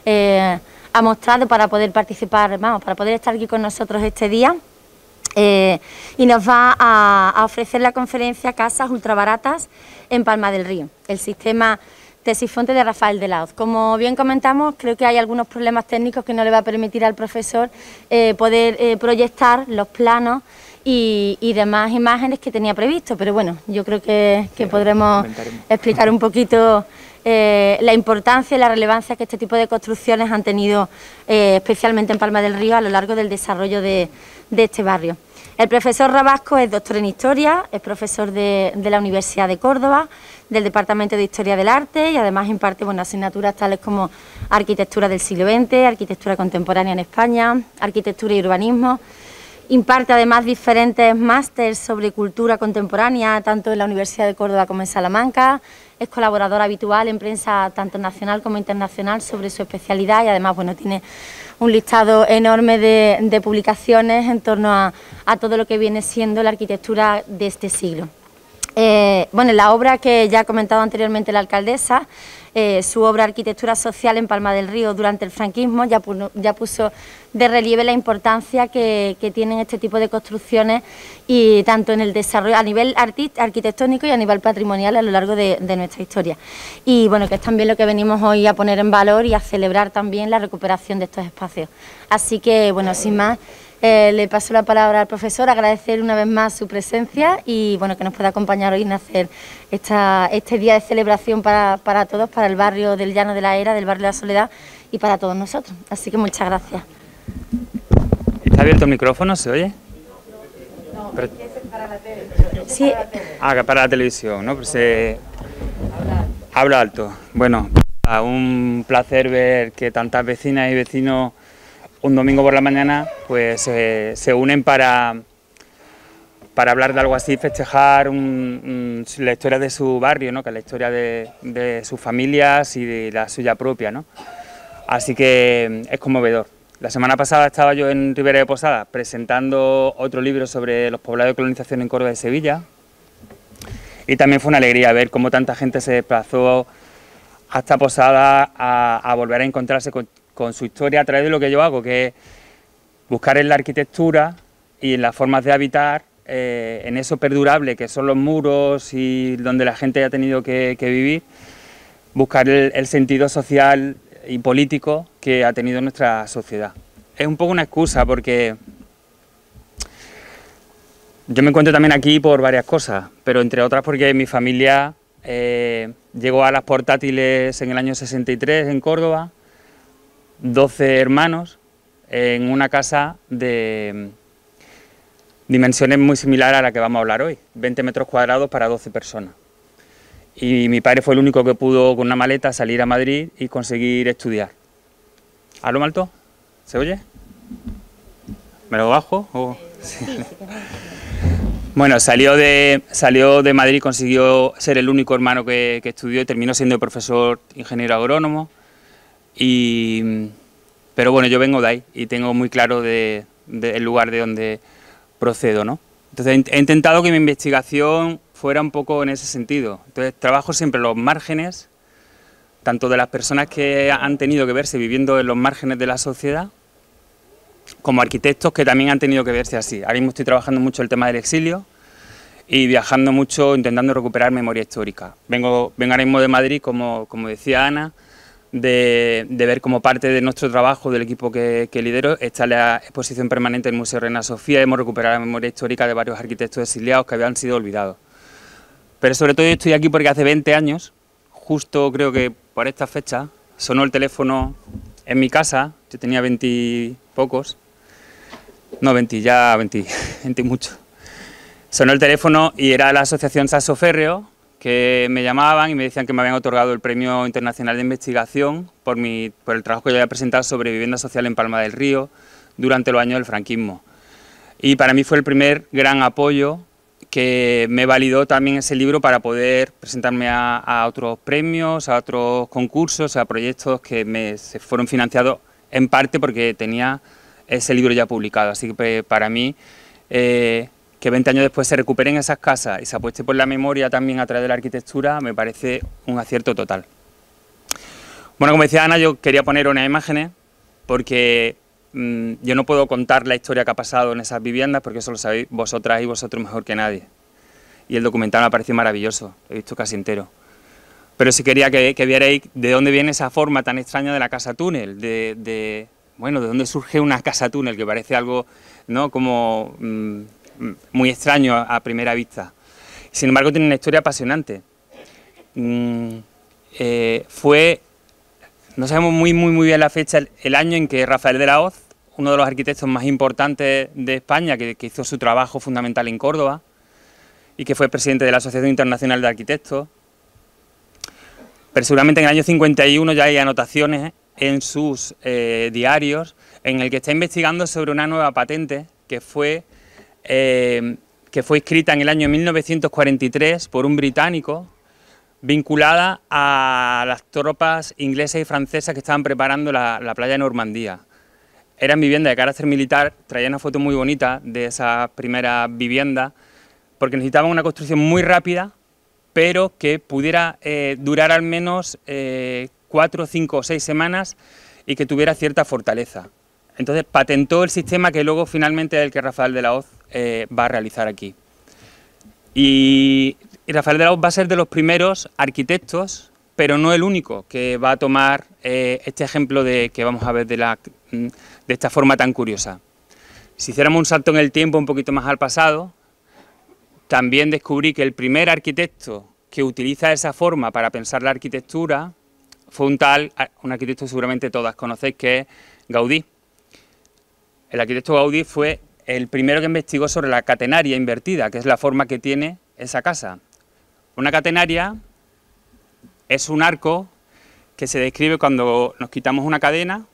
ha mostrado para poder participar, para poder estar aquí con nosotros este día. Y nos va a ofrecer la conferencia Casas ultrabaratas en Palma del Río, el sistema Tesifonte de Rafael de Laoz. Como bien comentamos, creo que hay algunos problemas técnicos que no le va a permitir al profesor poder proyectar los planos y demás imágenes que tenía previsto, pero bueno, yo creo que podremos explicar un poquito la importancia y la relevancia que este tipo de construcciones han tenido especialmente en Palma del Río a lo largo del desarrollo de este barrio. El profesor Rabasco es doctor en Historia, es profesor de la Universidad de Córdoba, del Departamento de Historia del Arte, y además imparte asignaturas tales como Arquitectura del siglo XX, Arquitectura contemporánea en España, Arquitectura y Urbanismo. Imparte además diferentes másteres sobre cultura contemporánea, tanto en la Universidad de Córdoba como en Salamanca. Es colaborador habitual en prensa tanto nacional como internacional sobre su especialidad, y además tiene un listado enorme de publicaciones en torno a todo lo que viene siendo la arquitectura de este siglo. La obra que ya ha comentado anteriormente la alcaldesa, su obra Arquitectura Social en Palma del Río durante el franquismo, ya puso de relieve la importancia que tienen este tipo de construcciones, y tanto en el desarrollo a nivel arquitectónico y a nivel patrimonial a lo largo de nuestra historia. Y que es también lo que venimos hoy a poner en valor y a celebrar también la recuperación de estos espacios. Así que, sin más, le paso la palabra al profesor, agradecer una vez más su presencia y que nos pueda acompañar hoy en hacer este día de celebración para todos, para el barrio del Llano de la Era, del barrio de la Soledad, y para todos nosotros. Así que muchas gracias. ¿Está abierto el micrófono? ¿Se oye? No, pero para la tele. Sí. Ah, para la televisión, ¿no? Pues habla alto. Bueno, un placer ver que tantas vecinas y vecinos un domingo por la mañana pues se unen para hablar de algo así, festejar la historia de su barrio, ¿no? Que es la historia de sus familias y de la suya propia, ¿no? Así que es conmovedor. La semana pasada estaba yo en Ribera de Posada presentando otro libro sobre los poblados de colonización en Córdoba y Sevilla, y también fue una alegría ver cómo tanta gente se desplazó hasta Posada a volver a encontrarse con su historia a través de lo que yo hago, que es buscar en la arquitectura y en las formas de habitar, en eso perdurable que son los muros y donde la gente ha tenido que vivir, buscar el sentido social y político que ha tenido nuestra sociedad. Es un poco una excusa porque yo me encuentro también aquí por varias cosas, pero entre otras porque mi familia llegó a las portátiles en el año 63 en Córdoba, 12 hermanos en una casa de dimensiones muy similares a la que vamos a hablar hoy, 20 metros cuadrados para 12 personas. Y mi padre fue el único que pudo con una maleta salir a Madrid y conseguir estudiar. ¿Hablo alto? ¿Se oye? ¿Me lo bajo? ¿O? Sí. Bueno, salió de Madrid, consiguió ser el único hermano que estudió y terminó siendo profesor ingeniero agrónomo. Pero bueno, yo vengo de ahí y tengo muy claro el lugar de donde procedo, ¿no? Entonces he intentado que mi investigación fuera un poco en ese sentido. Entonces trabajo siempre en los márgenes, tanto de las personas que han tenido que verse viviendo en los márgenes de la sociedad, como arquitectos que también han tenido que verse así. Ahora mismo estoy trabajando mucho el tema del exilio y viajando mucho intentando recuperar memoria histórica. Vengo ahora mismo de Madrid, como decía Ana, de ver como parte de nuestro trabajo, del equipo que lidero, está la exposición permanente del Museo Reina Sofía. Hemos recuperado la memoria histórica de varios arquitectos exiliados que habían sido olvidados. Pero sobre todo yo estoy aquí porque hace 20 años, justo creo que por esta fecha, sonó el teléfono en mi casa, yo tenía 20 y pocos, no 20, ya 20 mucho. Sonó el teléfono y era la Asociación Sasso Férreo, que me llamaban y me decían que me habían otorgado el Premio Internacional de Investigación por el trabajo que yo había presentado sobre vivienda social en Palma del Río durante los años del franquismo. Y para mí fue el primer gran apoyo que me validó también ese libro para poder presentarme a otros premios, a otros concursos, a proyectos que se fueron financiados en parte porque tenía ese libro ya publicado. Así que para mí, que 20 años después se recuperen esas casas y se apueste por la memoria también a través de la arquitectura, me parece un acierto total. Bueno, como decía Ana, yo quería poner unas imágenes porque yo no puedo contar la historia que ha pasado en esas viviendas porque eso lo sabéis vosotras y vosotros mejor que nadie. Y el documental me parece maravilloso, lo he visto casi entero. Pero sí quería que vierais de dónde viene esa forma tan extraña de la casa túnel, bueno, de dónde surge una casa túnel, que parece algo, ¿no?, como muy extraño a primera vista. Sin embargo, tiene una historia apasionante. No sabemos muy bien la fecha, el año en que Rafael de la Hoz, uno de los arquitectos más importantes de España, que hizo su trabajo fundamental en Córdoba y que fue presidente de la Asociación Internacional de Arquitectos, pero seguramente en el año 51 ya hay anotaciones en sus diarios en el que está investigando sobre una nueva patente que fue escrita en el año 1943 por un británico, vinculada a las tropas inglesas y francesas que estaban preparando la playa de Normandía. Eran viviendas de carácter militar, traía una foto muy bonita de esas primeras viviendas, porque necesitaban una construcción muy rápida, pero que pudiera durar al menos 4, 5 o 6 semanas y que tuviera cierta fortaleza. Entonces patentó el sistema que luego finalmente es el que Rafael de la Hoz va a realizar aquí. Y Rafael de la Hoz va a ser de los primeros arquitectos, pero no el único, que va a tomar este ejemplo que vamos a ver de esta forma tan curiosa. Si hiciéramos un salto en el tiempo un poquito más al pasado, también descubrí que el primer arquitecto que utiliza esa forma para pensar la arquitectura fue un arquitecto que seguramente todas conocéis, que es Gaudí. El arquitecto Gaudí fue el primero que investigó sobre la catenaria invertida, que es la forma que tiene esa casa. Una catenaria es un arco que se describe cuando nos quitamos una cadena,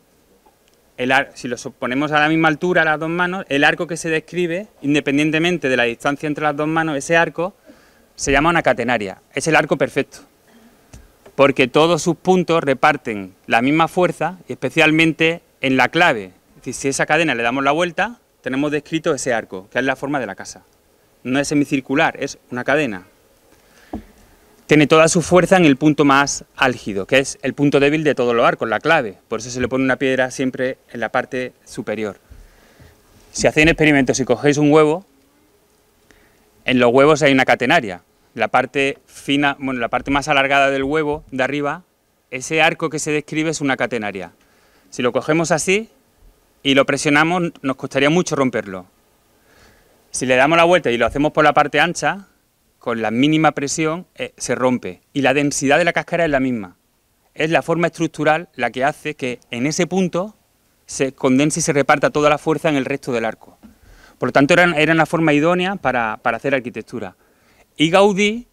si lo ponemos a la misma altura a las dos manos, el arco que se describe, independientemente de la distancia entre las dos manos, ese arco se llama una catenaria. Es el arco perfecto, porque todos sus puntos reparten la misma fuerza, y especialmente en la clave. Es decir, si esa cadena le damos la vuelta, tenemos descrito ese arco, que es la forma de la casa. No es semicircular, es una cadena. Tiene toda su fuerza en el punto más álgido, que es el punto débil de todos los arcos, la clave. Por eso se le pone una piedra siempre en la parte superior. Si hacéis experimentos y cogéis un huevo, en los huevos hay una catenaria. La parte fina, bueno, la parte más alargada del huevo, de arriba, ese arco que se describe es una catenaria. Si lo cogemos así y lo presionamos, nos costaría mucho romperlo. Si le damos la vuelta y lo hacemos por la parte ancha, con la mínima presión se rompe, y la densidad de la cáscara es la misma. Es la forma estructural la que hace que en ese punto se condense y se reparta toda la fuerza en el resto del arco. Por lo tanto, era una forma idónea para hacer arquitectura. Y Gaudí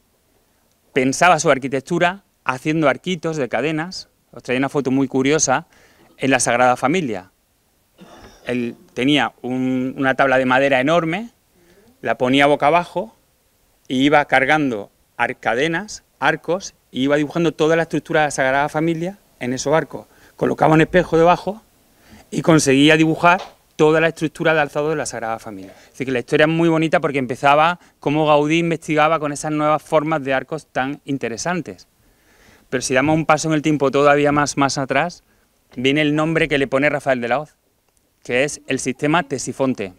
pensaba su arquitectura haciendo arquitos de cadenas. Os traía una foto muy curiosa en la Sagrada Familia. Él tenía una tabla de madera enorme, la ponía boca abajo y iba cargando cadenas, arcos, y iba dibujando toda la estructura de la Sagrada Familia en esos arcos. Colocaba un espejo debajo y conseguía dibujar toda la estructura de alzado de la Sagrada Familia. Así que la historia es muy bonita porque empezaba como Gaudí investigaba con esas nuevas formas de arcos tan interesantes. Pero si damos un paso en el tiempo todavía más atrás, viene el nombre que le pone Rafael de la Hoz, que es el sistema Ctesifonte.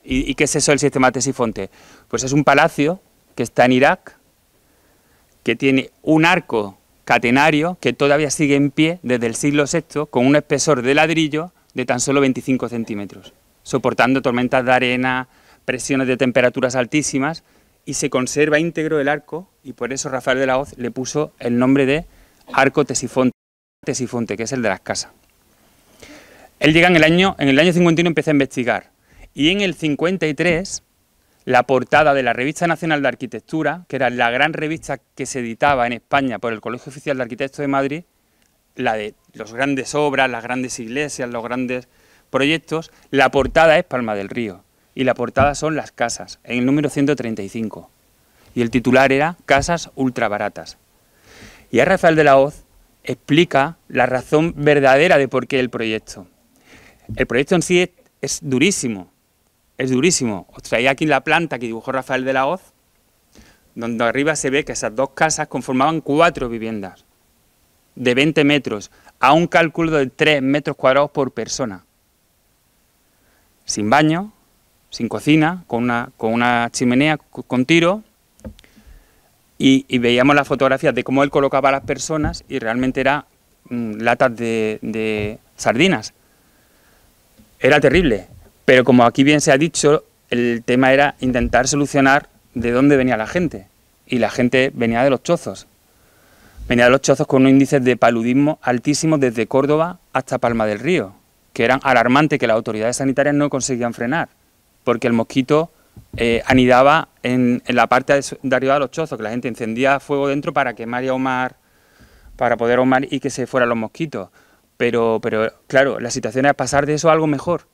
¿Y qué es eso del sistema Ctesifonte? Pues es un palacio que está en Irak, que tiene un arco catenario que todavía sigue en pie desde el siglo VI, con un espesor de ladrillo de tan solo 25 centímetros, soportando tormentas de arena, presiones de temperaturas altísimas, y se conserva íntegro el arco, y por eso Rafael de la Hoz le puso el nombre de Arco Ctesifonte, que es el de las casas. Él llega en el año 51, empieza a investigar, y en el 53 la portada de la Revista Nacional de Arquitectura, que era la gran revista que se editaba en España por el Colegio Oficial de Arquitectos de Madrid, la de las grandes obras, las grandes iglesias, los grandes proyectos, la portada es Palma del Río, y la portada son las casas, en el número 135, y el titular era Casas ultra baratas. Y a Rafael de la Hoz explica la razón verdadera de por qué el proyecto. El proyecto en sí es durísimo, es durísimo. Os traía aquí la planta que dibujó Rafael de la Hoz, donde arriba se ve que esas dos casas conformaban 4 viviendas de 20 metros, a un cálculo de 3 metros cuadrados por persona. Sin baño, sin cocina, con una chimenea con tiro, y veíamos las fotografías de cómo él colocaba a las personas y realmente era latas de sardinas. Era terrible, pero como aquí bien se ha dicho, el tema era intentar solucionar de dónde venía la gente, y la gente venía de los chozos. Venía de los chozos con unos índices de paludismo altísimos desde Córdoba hasta Palma del Río, que eran alarmantes, que las autoridades sanitarias no conseguían frenar, porque el mosquito anidaba en la parte de arriba de los chozos, que la gente encendía fuego dentro para quemar y ahumar, para poder ahumar y que se fueran los mosquitos. Pero claro, la situación era pasar de eso a algo mejor,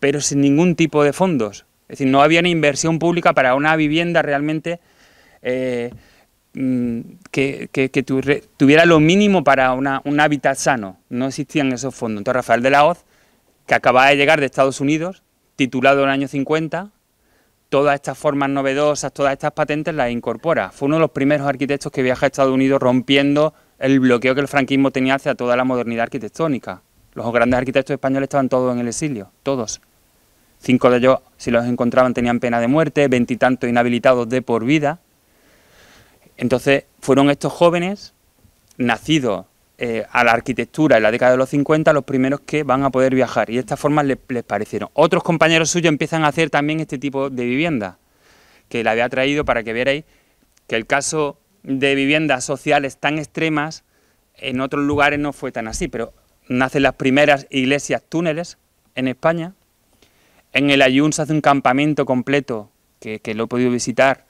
pero sin ningún tipo de fondos. Es decir, no había una inversión pública para una vivienda realmente que tuviera lo mínimo para un hábitat sano. No existían esos fondos. Entonces Rafael de la Hoz, que acababa de llegar de Estados Unidos, titulado en el año 50, todas estas formas novedosas, todas estas patentes las incorpora. Fue uno de los primeros arquitectos que viaja a Estados Unidos rompiendo el bloqueo que el franquismo tenía hacia toda la modernidad arquitectónica. Los grandes arquitectos españoles estaban todos en el exilio, todos. 5 de ellos, si los encontraban, tenían pena de muerte, 20 y tantos inhabilitados de por vida. Entonces fueron estos jóvenes, nacidos a la arquitectura en la década de los 50, los primeros que van a poder viajar, y de esta forma les parecieron. Otros compañeros suyos empiezan a hacer también este tipo de vivienda, que la había traído para que vierais que el caso de viviendas sociales tan extremas en otros lugares no fue tan así, pero nacen las primeras iglesias túneles en España. En el Ayun se hace un campamento completo, que lo he podido visitar,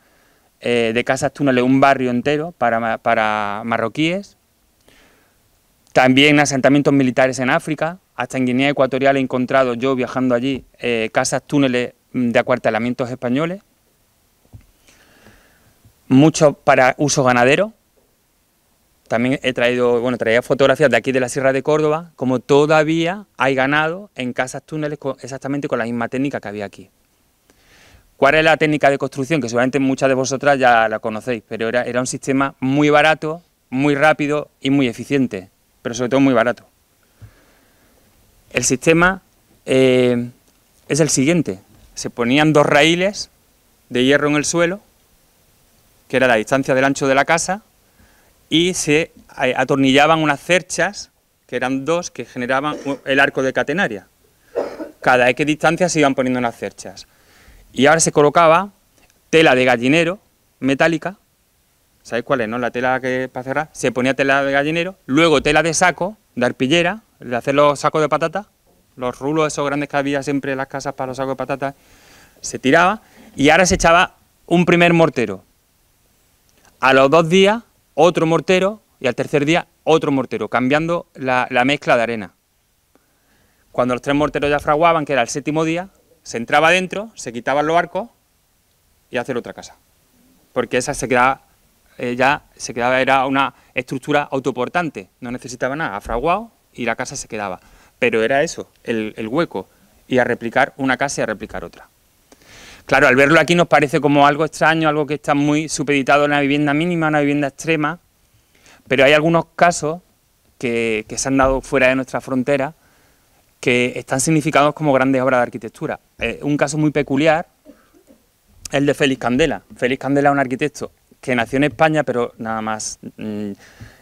de casas túneles, un barrio entero para marroquíes. También asentamientos militares en África, hasta en Guinea Ecuatorial he encontrado yo, viajando allí, casas túneles de acuartelamientos españoles. Mucho para uso ganadero. También traía fotografías de aquí de la Sierra de Córdoba, como todavía hay ganado en casas túneles exactamente con la misma técnica que había aquí. ¿Cuál es la técnica de construcción? Que seguramente muchas de vosotras ya la conocéis, pero era un sistema muy barato, muy rápido y muy eficiente, pero sobre todo muy barato. El sistema es el siguiente: se ponían 2 raíles de hierro en el suelo, que era la distancia del ancho de la casa, y se atornillaban unas cerchas, que eran 2, que generaban el arco de catenaria. Cada X distancia se iban poniendo unas cerchas. Y ahora se colocaba tela de gallinero metálica, ¿sabéis cuál es, no? La tela que para cerrar, se ponía tela de gallinero, luego tela de saco, de arpillera, de hacer los sacos de patata, los rulos esos grandes que había siempre en las casas para los sacos de patata, se tiraba, y ahora se echaba un primer mortero. A los 2 días, otro mortero, y al tercer día, otro mortero, cambiando la mezcla de arena. Cuando los 3 morteros ya fraguaban, que era el 7.º día, se entraba dentro, se quitaban los arcos y hacer otra casa. Porque esa se quedaba, era una estructura autoportante, no necesitaba nada, fraguado y la casa se quedaba. Pero era eso, el hueco, y a replicar una casa y a replicar otra. Claro, al verlo aquí nos parece como algo extraño, algo que está muy supeditado a una vivienda mínima, a una vivienda extrema, pero hay algunos casos que se han dado fuera de nuestra frontera que están significados como grandes obras de arquitectura. Un caso muy peculiar es el de Félix Candela. Félix Candela es un arquitecto que nació en España, pero nada más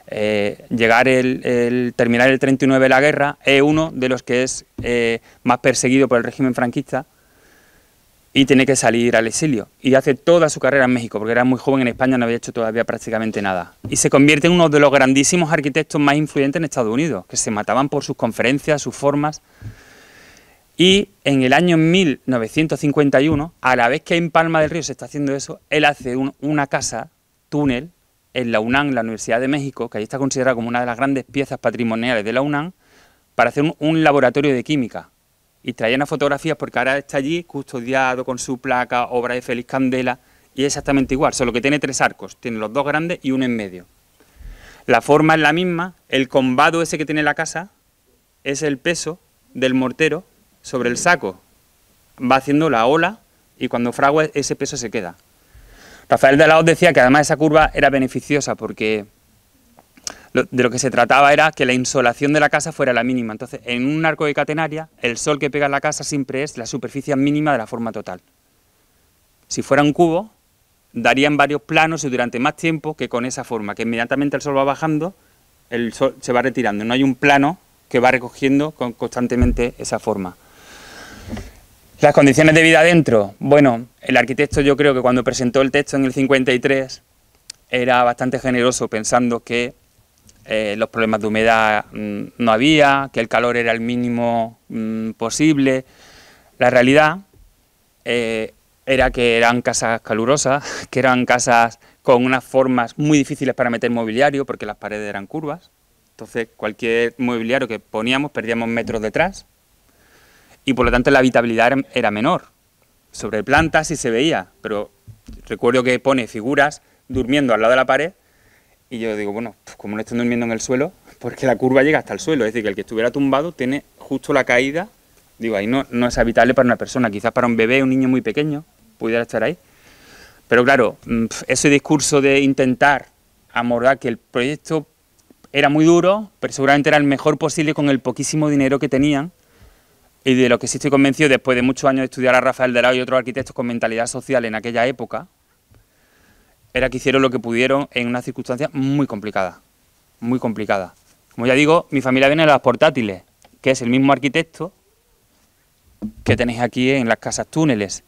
terminar el 39 la guerra, es uno de los que es más perseguido por el régimen franquista, y tiene que salir al exilio. Y hace toda su carrera en México, porque era muy joven en España, no había hecho todavía prácticamente nada. Y se convierte en uno de los grandísimos arquitectos más influyentes en Estados Unidos, que se mataban por sus conferencias, sus formas. Y en el año 1951, a la vez que en Palma del Río se está haciendo eso, él hace una casa, túnel, en la UNAM, la Universidad de México, que ahí está considerada como una de las grandes piezas patrimoniales de la UNAM, para hacer un laboratorio de química. Y traía unas fotografías porque ahora está allí custodiado con su placa, obra de Félix Candela, y es exactamente igual, solo que tiene 3 arcos, tiene los 2 grandes y uno en medio. La forma es la misma, el combado ese que tiene la casa es el peso del mortero sobre el saco. Va haciendo la ola y cuando fragua ese peso se queda. Rafael de la Hoz decía que además esa curva era beneficiosa porque de lo que se trataba era que la insolación de la casa fuera la mínima. Entonces, en un arco de catenaria, el sol que pega en la casa siempre es la superficie mínima de la forma total. Si fuera un cubo, darían varios planos y durante más tiempo que con esa forma, que inmediatamente el sol va bajando, el sol se va retirando. No hay un plano que va recogiendo constantemente esa forma. Las condiciones de vida dentro. Bueno, el arquitecto yo creo que cuando presentó el texto en el 53 era bastante generoso pensando que los problemas de humedad no había, que el calor era el mínimo posible. La realidad era que eran casas calurosas, que eran casas con unas formas muy difíciles para meter mobiliario porque las paredes eran curvas. Entonces cualquier mobiliario que poníamos perdíamos metros detrás y por lo tanto la habitabilidad era menor. Sobre plantas sí se veía, pero recuerdo que pone figuras durmiendo al lado de la pared y yo digo, bueno, pues como no están durmiendo en el suelo, porque la curva llega hasta el suelo, es decir, que el que estuviera tumbado tiene justo la caída, digo, ahí no es habitable para una persona, quizás para un bebé, un niño muy pequeño, pudiera estar ahí. Pero claro, ese discurso de intentar amordar que el proyecto era muy duro, pero seguramente era el mejor posible con el poquísimo dinero que tenían, y de lo que sí estoy convencido, después de muchos años de estudiar a Rafael de la Hoz y otros arquitectos con mentalidad social en aquella época, era que hicieron lo que pudieron en una circunstancia muy complicada, muy complicada. Como ya digo, mi familia viene de las portátiles, que es el mismo arquitecto que tenéis aquí en las casas túneles.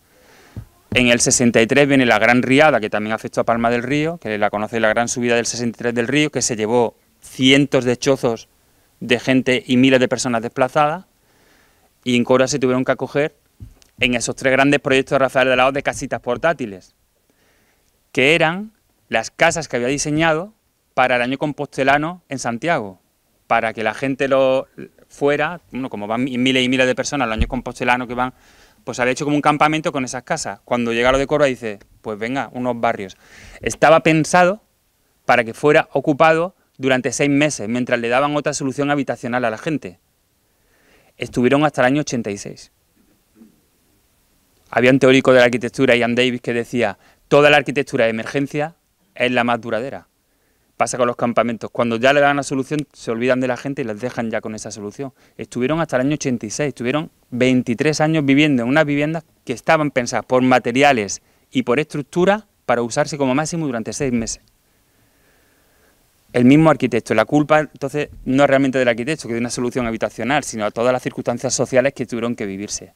En el 63 viene la Gran Riada, que también afectó a Palma del Río, que la conocéis, la gran subida del 63 del río, que se llevó cientos de chozos de gente y miles de personas desplazadas, y en Cora se tuvieron que acoger en esos 3 grandes proyectos de Rafael de la Hoz de casitas portátiles, que eran las casas que había diseñado para el año compostelano en Santiago, para que la gente lo fuera, bueno, como van miles y miles de personas los años compostelanos que van, pues había hecho como un campamento con esas casas. Cuando llega lo de Córdoba dice, pues venga, unos barrios. Estaba pensado para que fuera ocupado durante 6 meses, mientras le daban otra solución habitacional a la gente. Estuvieron hasta el año 86. Había un teórico de la arquitectura, Ian Davis, que decía, toda la arquitectura de emergencia es la más duradera. Pasa con los campamentos. Cuando ya le dan la solución, se olvidan de la gente y les dejan ya con esa solución. Estuvieron hasta el año 86, estuvieron 23 años viviendo en unas viviendas que estaban pensadas por materiales y por estructura para usarse como máximo durante 6 meses. El mismo arquitecto. La culpa, entonces, no es realmente del arquitecto, que de una solución habitacional, sino a todas las circunstancias sociales que tuvieron que vivirse.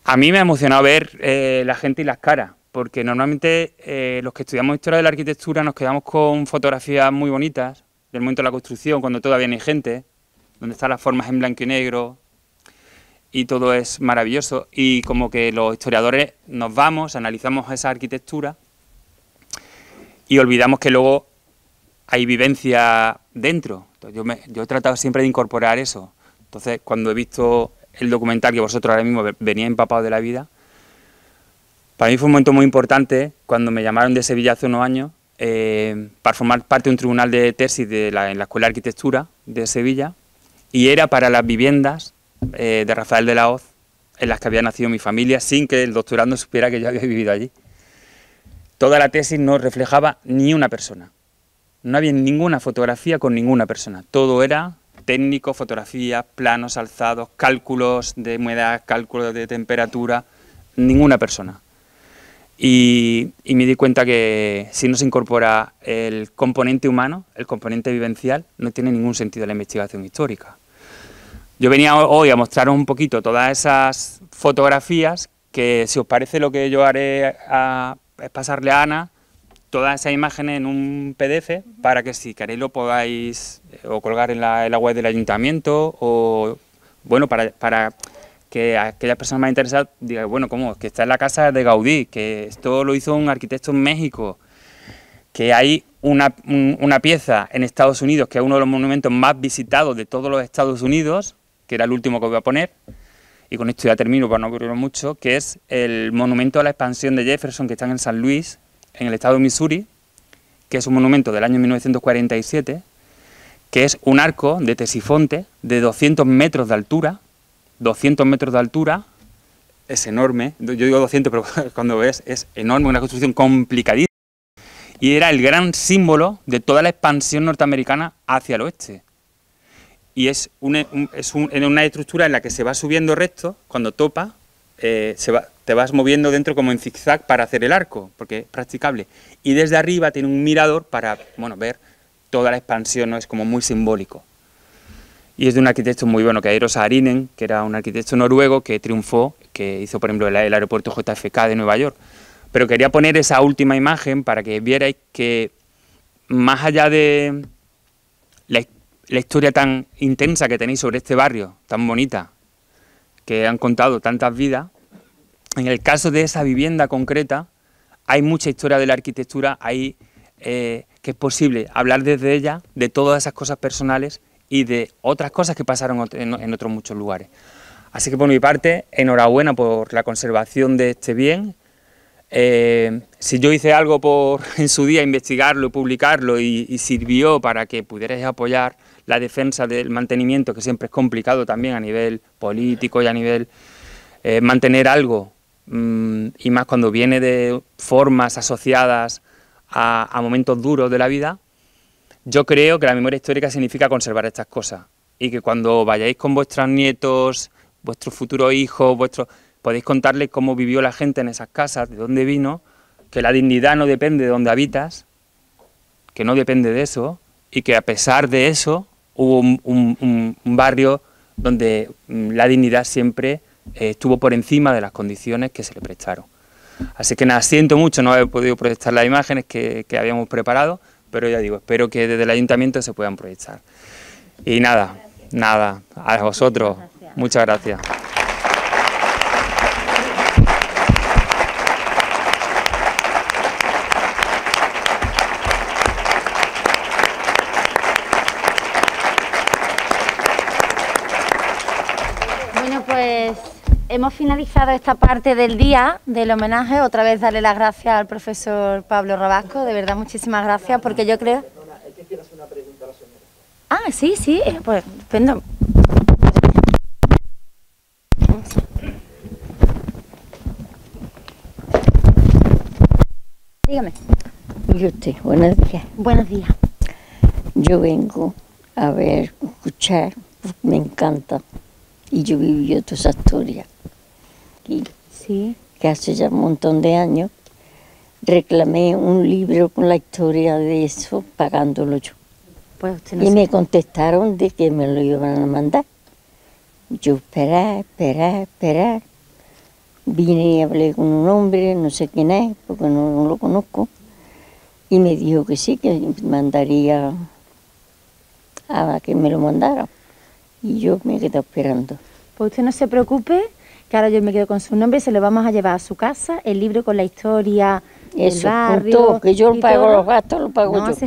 A mí me ha emocionado ver la gente y las caras, porque normalmente los que estudiamos historia de la arquitectura nos quedamos con fotografías muy bonitas del momento de la construcción, cuando todavía no hay gente, donde están las formas en blanco y negro y todo es maravilloso, y como que los historiadores nos vamos, analizamos esa arquitectura y olvidamos que luego hay vivencia dentro. Entonces, yo he tratado siempre de incorporar eso. Entonces, cuando he visto el documental, que vosotros ahora mismo venía empapado de la vida, para mí fue un momento muy importante cuando me llamaron de Sevilla hace unos años para formar parte de un tribunal de tesis en la Escuela de Arquitectura de Sevilla, y era para las viviendas de Rafael de la Hoz en las que había nacido mi familia, sin que el doctorando supiera que yo había vivido allí. Toda la tesis no reflejaba ni una persona. No había ninguna fotografía con ninguna persona. Todo era técnico, fotografías, planos alzados, cálculos de humedad, cálculos de temperatura, ninguna persona. Y me di cuenta que si no se incorpora el componente humano, el componente vivencial, no tiene ningún sentido la investigación histórica. Yo venía hoy a mostraros un poquito todas esas fotografías que si os parece lo que yo haré es pasarle a Ana todas esas imágenes en un PDF para que si queréis lo podáis o colgar en la web del ayuntamiento o, bueno, para que aquellas personas más interesadas digan, bueno, ¿cómo? Que está en la casa de Gaudí, que esto lo hizo un arquitecto en México, que hay una pieza en Estados Unidos que es uno de los monumentos más visitados de todos los Estados Unidos, que era el último que voy a poner, y con esto ya termino para no aburrirlo mucho, que es el monumento a la expansión de Jefferson, que está en San Luis, en el estado de Missouri, que es un monumento del año 1947, que es un arco de Ctesifonte de 200 metros de altura. 200 metros de altura, es enorme, yo digo 200, pero cuando ves es enorme, una construcción complicadísima, y era el gran símbolo de toda la expansión norteamericana hacia el oeste. Y es una estructura en la que se va subiendo recto, cuando topa, te vas moviendo dentro como en zigzag para hacer el arco, porque es practicable. Y desde arriba tiene un mirador para, bueno, ver toda la expansión, ¿no? Es como muy simbólico. Y es de un arquitecto muy bueno, que es Eero Saarinen, que era un arquitecto noruego que triunfó, que hizo, por ejemplo, el aeropuerto JFK de Nueva York. Pero quería poner esa última imagen para que vierais que, más allá de la historia tan intensa que tenéis sobre este barrio, tan bonita, que han contado tantas vidas, en el caso de esa vivienda concreta, hay mucha historia de la arquitectura, hay que es posible hablar desde ella de todas esas cosas personales y de otras cosas que pasaron en otros muchos lugares. Así que por mi parte, enhorabuena por la conservación de este bien. Si yo hice algo en su día investigarlo, publicarlo y sirvió para que pudierais apoyar la defensa del mantenimiento, que siempre es complicado también a nivel político y a nivel mantener algo, y más cuando viene de formas asociadas a momentos duros de la vida, yo creo que la memoria histórica significa conservar estas cosas y que cuando vayáis con vuestros nietos, vuestros futuros hijos, podéis contarles cómo vivió la gente en esas casas, de dónde vino, que la dignidad no depende de dónde habitas, que no depende de eso, y que a pesar de eso hubo un barrio donde la dignidad siempre estuvo por encima de las condiciones que se le prestaron. Así que nada, siento mucho no haber podido proyectar las imágenes que habíamos preparado, pero ya digo, espero que desde el ayuntamiento se puedan proyectar. Y nada, a vosotros, muchas gracias. Bueno, pues hemos finalizado esta parte del día del homenaje. Otra vez darle las gracias al profesor Pablo Rabasco, de verdad muchísimas gracias, porque yo creo... Es que quiero hacer una pregunta a la señora. Ah, sí, pues estupendo. Dígame. Mire usted, buenos días. Buenos días. Yo vengo a ver, escuchar, me encanta. Y yo viví toda esa historia. Y sí, que hace ya un montón de años reclamé un libro con la historia de eso, pagándolo yo. Pues usted no y sabe. me contestaron de que me lo iban a mandar. Yo esperar. Vine y hablé con un hombre, no sé quién es, porque no lo conozco, y me dijo que sí, que mandaría a que me lo mandara. Y yo me quedé esperando. Pues usted no se preocupe, que ahora yo me quedo con su nombre, se lo vamos a llevar a su casa, el libro con la historia del barrio. Punto, que yo pago los gastos, lo pago no, yo.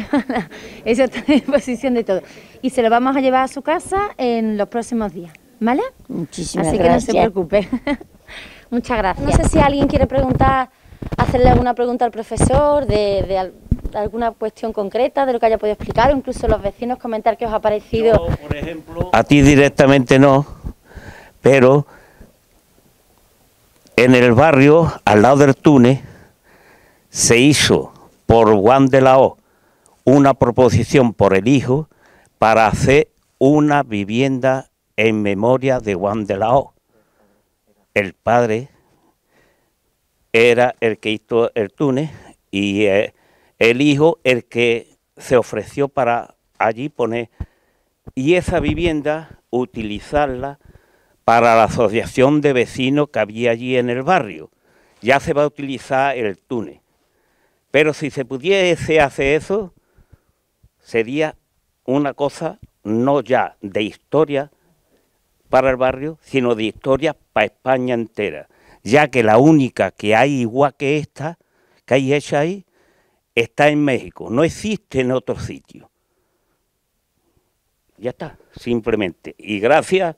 Eso está en disposición de todo. Y se lo vamos a llevar a su casa en los próximos días, ¿vale? Muchísimas Así gracias. que no se preocupe. Muchas gracias. No sé si alguien quiere preguntar, hacerle alguna pregunta al profesor de alguna cuestión concreta, de lo que haya podido explicar, o incluso los vecinos comentar qué os ha parecido. Yo, por ejemplo, a ti directamente no, pero en el barrio, al lado del túnel, se hizo por Juan de la O una proposición por el hijo para hacer una vivienda en memoria de Juan de la O. El padre era el que hizo el túnel y el hijo el que se ofreció para allí poner, y esa vivienda utilizarla para la asociación de vecinos que había allí en el barrio. Ya se va a utilizar el túnel. Pero si se pudiese hacer eso, sería una cosa no ya de historia para el barrio, sino de historia para España entera, ya que la única que hay igual que esta, que hay hecha ahí, está en México, no existe en otro sitio. Ya está, simplemente. Y gracias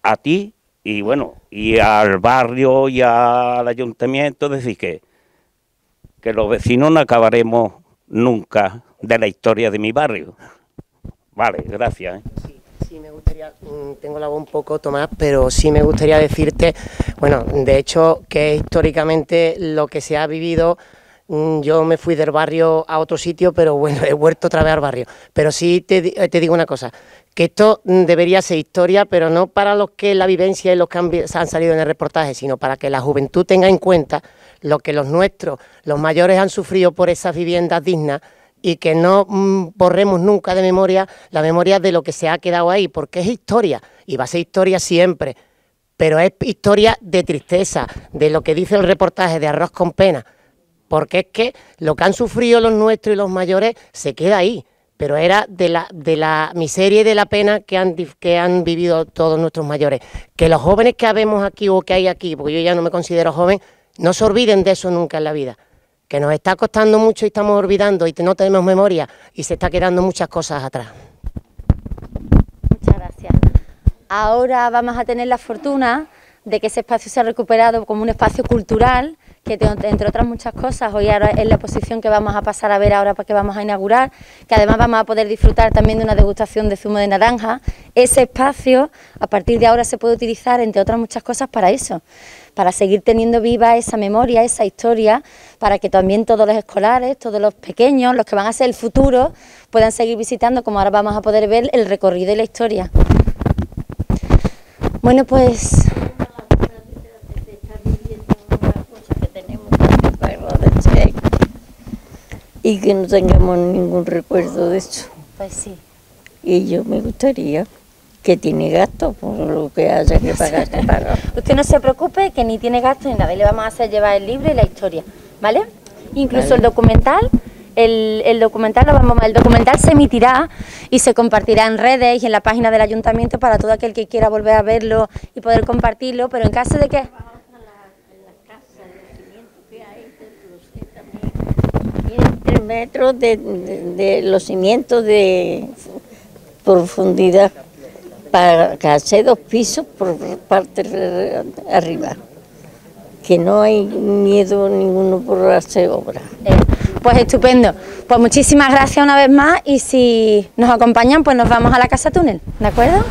a ti y bueno, y al barrio y al ayuntamiento, decir que los vecinos no acabaremos nunca de la historia de mi barrio. Vale, gracias. Sí, me gustaría, tengo la voz un poco tomada, pero sí me gustaría decirte, bueno, de hecho, que históricamente lo que se ha vivido, yo me fui del barrio a otro sitio, pero bueno, he vuelto otra vez al barrio. Pero sí te digo una cosa, que esto debería ser historia, pero no para los que la vivencia y los que han salido en el reportaje, sino para que la juventud tenga en cuenta lo que los nuestros, los mayores han sufrido por esas viviendas dignas, y que no borremos nunca de memoria la memoria de lo que se ha quedado ahí, porque es historia, y va a ser historia siempre, pero es historia de tristeza, de lo que dice el reportaje de Arroz con Pena, porque es que lo que han sufrido los nuestros y los mayores se queda ahí, pero era de la miseria y de la pena que han vivido todos nuestros mayores. Que los jóvenes que habemos aquí o que hay aquí, porque yo ya no me considero joven, no se olviden de eso nunca en la vida. Que nos está costando mucho y estamos olvidando y no tenemos memoria y se está quedando muchas cosas atrás. Muchas gracias. Ahora vamos a tener la fortuna de que ese espacio se ha recuperado como un espacio cultural, que entre otras muchas cosas, hoy ahora es la exposición que vamos a pasar a ver ahora porque vamos a inaugurar, que además vamos a poder disfrutar también de una degustación de zumo de naranja. Ese espacio, a partir de ahora, se puede utilizar, entre otras muchas cosas, para eso, para seguir teniendo viva esa memoria, esa historia, para que también todos los escolares, todos los pequeños, los que van a ser el futuro, puedan seguir visitando, como ahora vamos a poder ver, el recorrido y la historia. Bueno, pues... y que no tengamos ningún recuerdo de eso. Pues sí. Y yo me gustaría, que tiene gasto, por lo que haya que pagar, se paga. Usted no se preocupe, que ni tiene gasto ni nada, y le vamos a hacer llevar el libro y la historia, ¿vale? Incluso vale. El documental se emitirá y se compartirá en redes y en la página del ayuntamiento para todo aquel que quiera volver a verlo y poder compartirlo, pero en caso de que... 3 metros de los cimientos de profundidad para que hace 2 pisos por parte de arriba, que no hay miedo ninguno por hacer obra. Pues estupendo, pues muchísimas gracias una vez más y si nos acompañan pues nos vamos a la Casa Túnel, ¿de acuerdo?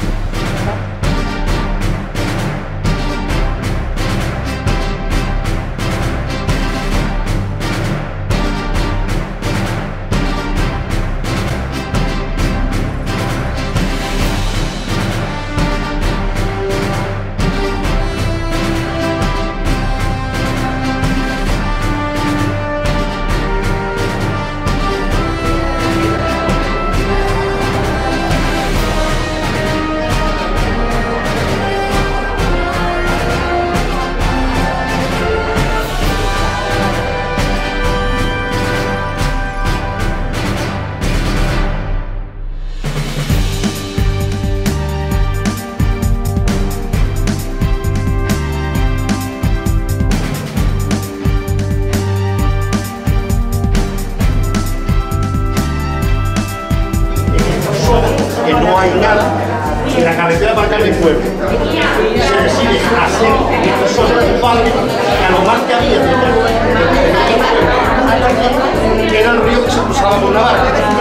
En la carretera para acá del pueblo se decide hacer sobre el barrio que a lo más que había que era el río que se cruzaba por la barra.